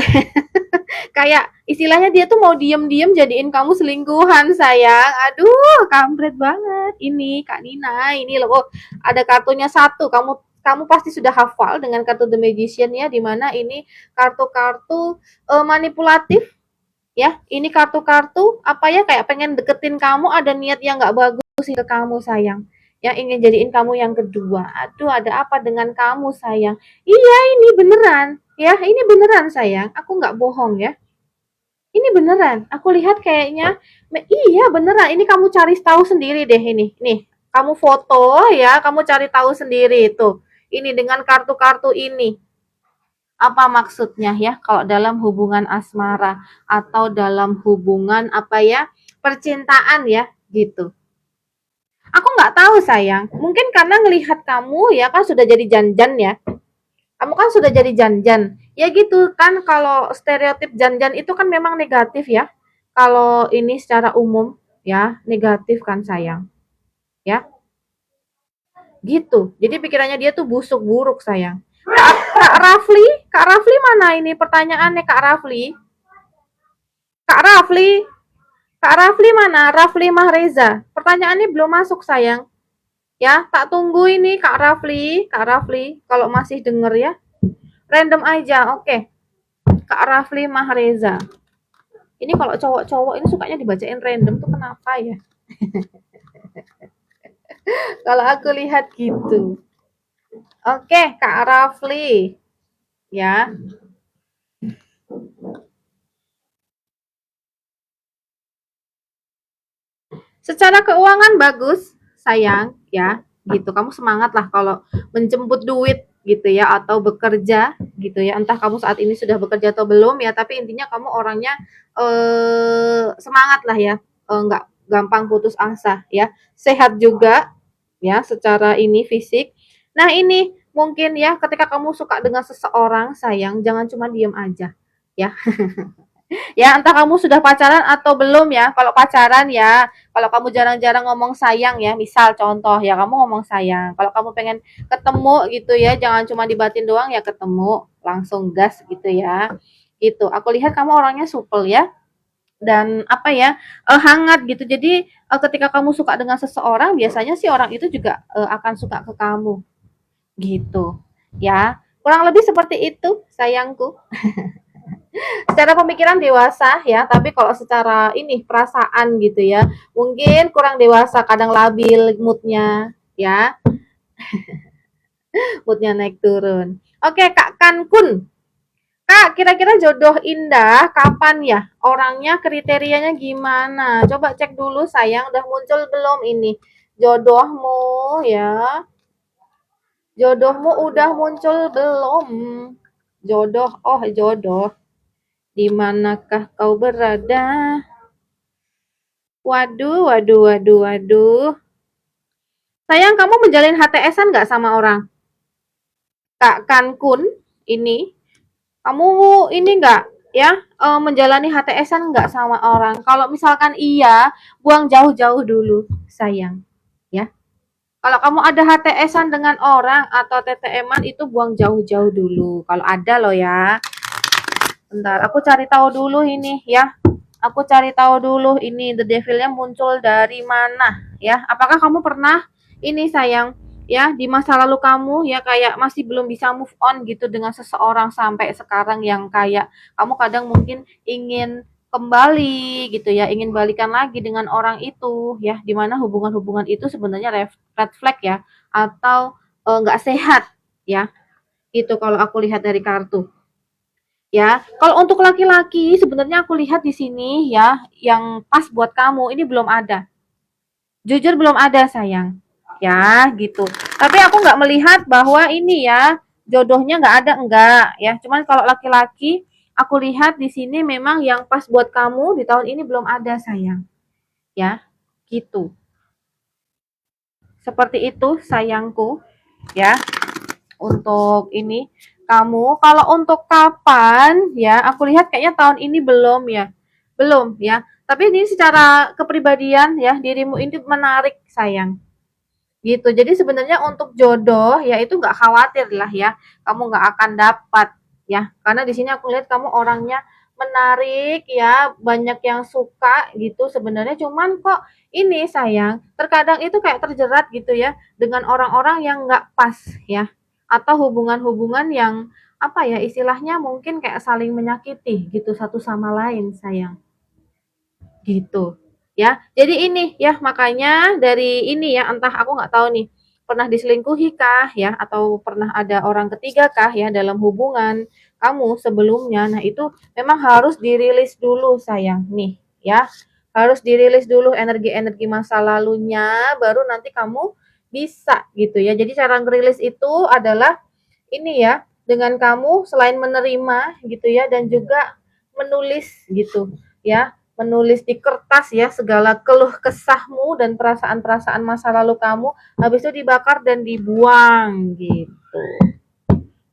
Kayak istilahnya dia tuh mau diem-diem jadiin kamu selingkuhan sayang. Aduh, kampret banget. Ini Kak Nina, ini loh. Oh, ada kartunya satu. Kamu pasti sudah hafal dengan kartu The Magician ya, di mana ini kartu-kartu manipulatif ya. Ini kartu-kartu apa ya kayak pengen deketin kamu ada niat yang nggak bagus ke kamu sayang. Yang ingin jadiin kamu yang kedua. Aduh, ada apa dengan kamu sayang? Iya, ini beneran. Ya, ini beneran sayang. Aku nggak bohong ya. Ini beneran. Aku lihat kayaknya iya beneran. Ini kamu cari tahu sendiri deh ini. Nih, kamu foto ya, kamu cari tahu sendiri itu. Ini dengan kartu-kartu ini. Apa maksudnya ya kalau dalam hubungan asmara atau dalam hubungan apa ya percintaan ya gitu. Aku nggak tahu sayang, mungkin karena ngelihat kamu ya kan sudah jadi janjan ya. Kamu kan sudah jadi janjan. Ya gitu kan kalau stereotip janjan itu kan memang negatif ya. Kalau ini secara umum ya negatif kan sayang. Ya, gitu. Jadi pikirannya dia tuh busuk buruk sayang. Kak Rafli, Kak Rafli mana ini pertanyaannya Kak Rafli? Kak Rafli, Kak Rafli mana? Rafli Mahreza. Pertanyaannya belum masuk sayang. Ya, tak tunggu ini Kak Rafli. Kak Rafli, kalau masih denger ya. Random aja, oke. Kak Rafli Mahreza. Ini kalau cowok-cowok ini sukanya dibacain random tuh kenapa ya? Kalau aku lihat gitu. Oke, Kak Rafli, ya. Secara keuangan bagus, sayang, ya. Gitu. Kamu semangat lah kalau menjemput duit gitu ya atau bekerja gitu ya. Entah kamu saat ini sudah bekerja atau belum ya, tapi intinya kamu orangnya semangat lah ya. Nggak gampang putus asa ya. Sehat juga ya secara ini fisik. Nah, ini mungkin ya ketika kamu suka dengan seseorang, sayang, jangan cuma diem aja ya. Ya, entah kamu sudah pacaran atau belum ya. Kalau pacaran ya, kalau kamu jarang-jarang ngomong sayang ya, misal contoh ya kamu ngomong sayang. Kalau kamu pengen ketemu gitu ya, jangan cuma dibatin doang ya ketemu, langsung gas gitu ya. Gitu. Aku lihat kamu orangnya supel ya dan apa ya hangat gitu. Jadi ketika kamu suka dengan seseorang, biasanya sih orang itu juga akan suka ke kamu gitu. Ya, kurang lebih seperti itu, sayangku. Secara pemikiran dewasa ya, tapi kalau secara ini perasaan gitu ya, mungkin kurang dewasa, kadang labil moodnya ya, moodnya naik turun. Oke, Kak Kankun. Kak, kira-kira jodoh indah kapan ya? Orangnya kriterianya gimana? Coba cek dulu sayang, udah muncul belum ini jodohmu ya? Jodohmu udah muncul belum? Jodoh, oh jodoh. Di manakah kau berada? Waduh, waduh, waduh, waduh. Sayang, kamu menjalin HTS-an nggak sama orang? Kak Kankun, ini, kamu ini nggak ya menjalani HTS-an nggak sama orang? Kalau misalkan iya, buang jauh-jauh dulu, sayang. Ya. Kalau kamu ada HTS-an dengan orang atau TTM-an itu buang jauh-jauh dulu. Kalau ada loh ya. Bentar, aku cari tahu dulu ini ya. Aku cari tahu dulu ini The Devil-nya muncul dari mana ya. Apakah kamu pernah ini sayang ya di masa lalu kamu ya kayak masih belum bisa move on gitu dengan seseorang sampai sekarang yang kayak kamu kadang mungkin ingin kembali gitu ya, ingin balikan lagi dengan orang itu ya, dimana hubungan-hubungan itu sebenarnya red flag ya atau nggak sehat ya, itu kalau aku lihat dari kartu. Ya, kalau untuk laki-laki sebenarnya aku lihat di sini ya, yang pas buat kamu ini belum ada. Jujur belum ada sayang. Ya, gitu. Tapi aku nggak melihat bahwa ini ya jodohnya nggak ada enggak ya. Cuman kalau laki-laki aku lihat di sini memang yang pas buat kamu di tahun ini belum ada sayang. Ya, gitu. Seperti itu sayangku ya. Untuk ini kamu kalau untuk kapan ya aku lihat kayaknya tahun ini belum ya, belum ya, tapi ini secara kepribadian ya dirimu ini menarik sayang gitu. Jadi sebenarnya untuk jodoh ya itu nggak khawatir lah ya, kamu nggak akan dapat ya, karena di sini aku lihat kamu orangnya menarik ya, banyak yang suka gitu sebenarnya, cuman kok ini sayang terkadang itu kayak terjerat gitu ya dengan orang-orang yang nggak pas ya, atau hubungan-hubungan yang apa ya istilahnya mungkin kayak saling menyakiti gitu satu sama lain sayang gitu ya. Jadi ini ya makanya dari ini ya entah aku nggak tahu nih pernah diselingkuhi kah ya atau pernah ada orang ketiga kah ya dalam hubungan kamu sebelumnya. Nah itu memang harus dirilis dulu sayang nih ya, harus dirilis dulu energi-energi masa lalunya baru nanti kamu bisa gitu ya. Jadi cara ngerilis itu adalah ini ya dengan kamu selain menerima gitu ya dan juga menulis gitu ya, menulis di kertas ya segala keluh kesahmu dan perasaan-perasaan masa lalu kamu, habis itu dibakar dan dibuang gitu.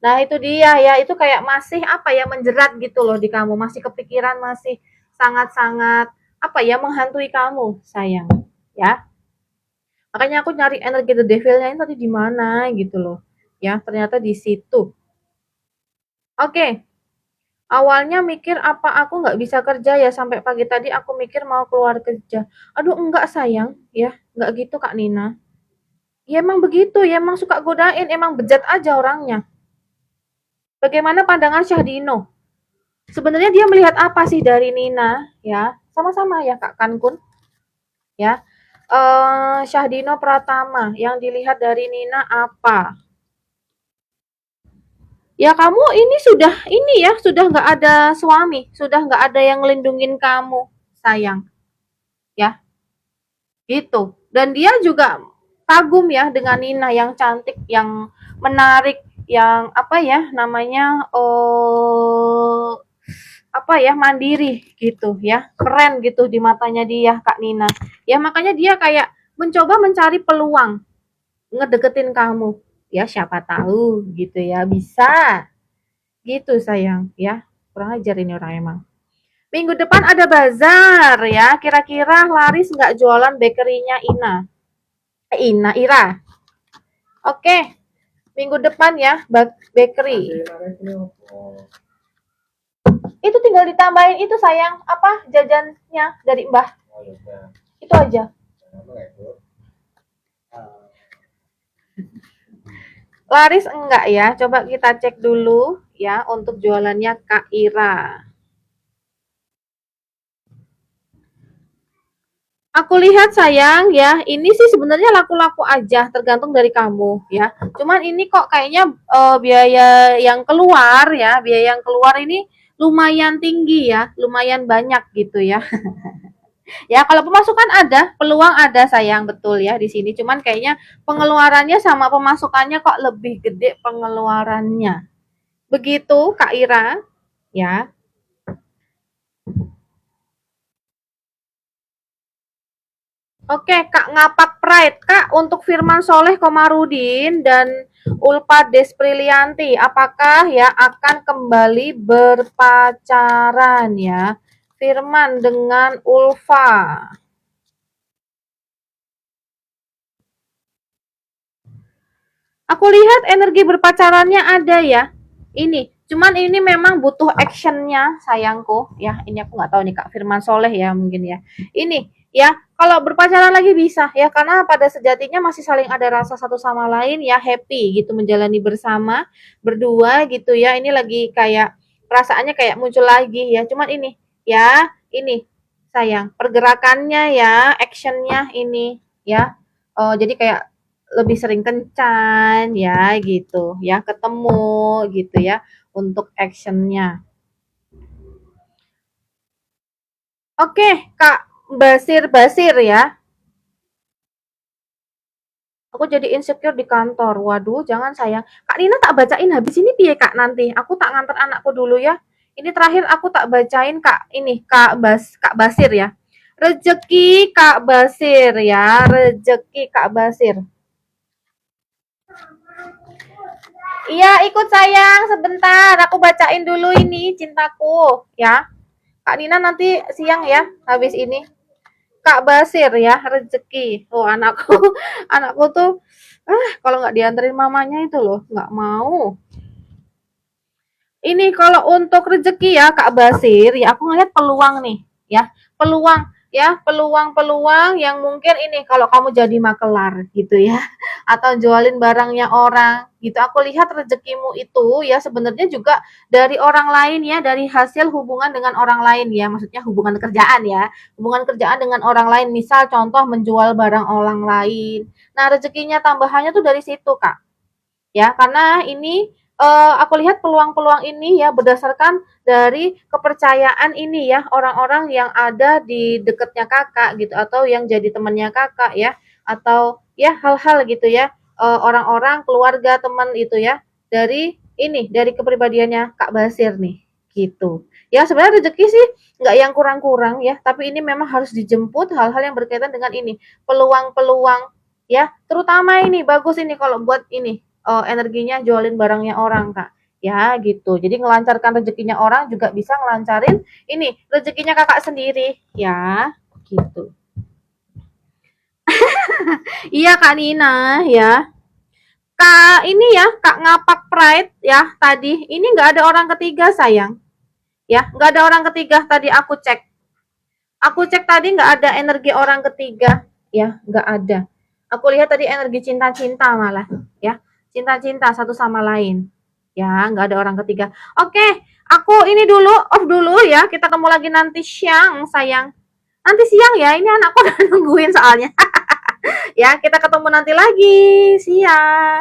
Nah itu dia ya, itu kayak masih apa ya menjerat gitu loh di kamu, masih kepikiran, masih sangat-sangat apa ya menghantui kamu sayang ya. Makanya aku nyari energi the devilnya ini tadi di mana gitu loh ya, ternyata di situ. Oke, awalnya mikir apa aku nggak bisa kerja ya sampai pagi tadi aku mikir mau keluar kerja. Aduh enggak sayang, ya nggak gitu Kak Nina. Ya emang begitu, ya emang suka godain, emang bejat aja orangnya. Bagaimana pandangan Syahdino? Sebenarnya dia melihat apa sih dari Nina? Ya, sama-sama ya Kak Kankun. Ya, Syahdino Pratama, yang dilihat dari Nina apa? Ya kamu ini sudah nggak ada suami, sudah nggak ada yang ngelindungin kamu, sayang, ya, gitu. Dan dia juga kagum ya dengan Nina yang cantik, yang menarik, yang apa ya namanya, apa ya, mandiri gitu ya, keren gitu di matanya dia Kak Nina. Ya makanya dia kayak mencoba mencari peluang ngedeketin kamu. Ya siapa tahu gitu ya bisa. Gitu sayang ya. Kurang ajar ini orang emang. Minggu depan ada bazar ya. Kira-kira laris nggak jualan bakerynya Ina? Ira. Oke, minggu depan ya bakery. Itu tinggal ditambahin itu sayang apa jajannya dari Mbah. Itu aja. Laris enggak ya? Coba kita cek dulu ya untuk jualannya Kak Ira. Aku lihat sayang ya, ini sih sebenarnya laku-laku aja, tergantung dari kamu ya. Cuman ini kok kayaknya biaya yang keluar ya, biaya yang keluar ini lumayan tinggi ya, lumayan banyak gitu ya. Ya kalau pemasukan ada, peluang ada sayang betul ya di sini. Cuman kayaknya pengeluarannya sama pemasukannya kok lebih gede pengeluarannya. Begitu Kak Ira ya. Oke, Kak Ngapak Pride. Kak, untuk Firman Soleh Komarudin dan Ulpa Desprilianti, apakah ya akan kembali berpacaran ya? Firman dengan Ulfa. Aku lihat energi berpacarannya ada ya. Ini, cuman ini memang butuh actionnya sayangku. Ya, ini aku nggak tahu nih Kak Firman Soleh ya mungkin ya. Ini ya, kalau berpacaran lagi bisa ya karena pada sejatinya masih saling ada rasa satu sama lain ya, happy gitu menjalani bersama berdua gitu ya. Ini lagi kayak perasaannya kayak muncul lagi ya. Cuman ini sayang pergerakannya ya, actionnya ini ya. Oh, jadi kayak lebih sering kencan ya gitu ya, ketemu gitu ya untuk actionnya. Oke Kak Basir ya, aku jadi insecure di kantor. Waduh jangan sayang, Kak Nina tak bacain habis ini piye Kak, nanti aku tak nganter anakku dulu ya. Ini terakhir aku tak bacain Kak ini Kak Basir ya. Rezeki Kak Basir ya, rezeki Kak Basir. Iya, ikut sayang sebentar. Aku bacain dulu ini cintaku, ya. Kak Nina nanti siang ya, habis ini. Kak Basir ya, rezeki. Oh, anakku, anakku tuh, kalau nggak dianterin mamanya itu loh, nggak mau. Ini kalau untuk rezeki ya Kak Basir, ya aku ngeliat peluang nih, ya. Peluang ya, peluang-peluang yang mungkin ini kalau kamu jadi makelar gitu ya atau jualin barangnya orang gitu. Aku lihat rezekimu itu ya sebenarnya juga dari orang lain ya, dari hasil hubungan dengan orang lain ya, maksudnya hubungan kerjaan ya. Hubungan kerjaan dengan orang lain, misal contoh menjual barang orang lain. Nah, rezekinya tambahannya tuh dari situ, Kak. Ya, karena ini aku lihat peluang-peluang ini ya berdasarkan dari kepercayaan ini ya orang-orang yang ada di dekatnya kakak gitu atau yang jadi temannya kakak ya atau ya hal-hal gitu ya orang-orang keluarga teman itu ya dari ini dari kepribadiannya Kak Basir nih gitu ya sebenarnya rezeki sih nggak yang kurang-kurang ya tapi ini memang harus dijemput hal-hal yang berkaitan dengan ini peluang-peluang ya terutama ini bagus ini kalau buat ini energinya jualin barangnya orang Kak ya gitu jadi ngelancarkan rezekinya orang juga bisa ngelancarin ini rezekinya kakak sendiri ya gitu iya Kak Nina ya Kak ini ya Kak Ngapak Pride ya tadi ini nggak ada orang ketiga sayang ya nggak ada orang ketiga tadi aku cek tadi nggak ada energi orang ketiga ya nggak ada aku lihat tadi energi cinta-cinta malah ya cinta-cinta satu sama lain ya nggak ada orang ketiga oke aku ini dulu off dulu ya kita ketemu lagi nanti siang sayang nanti siang ya ini anakku udah nungguin soalnya Ya, kita ketemu nanti lagi. Siang.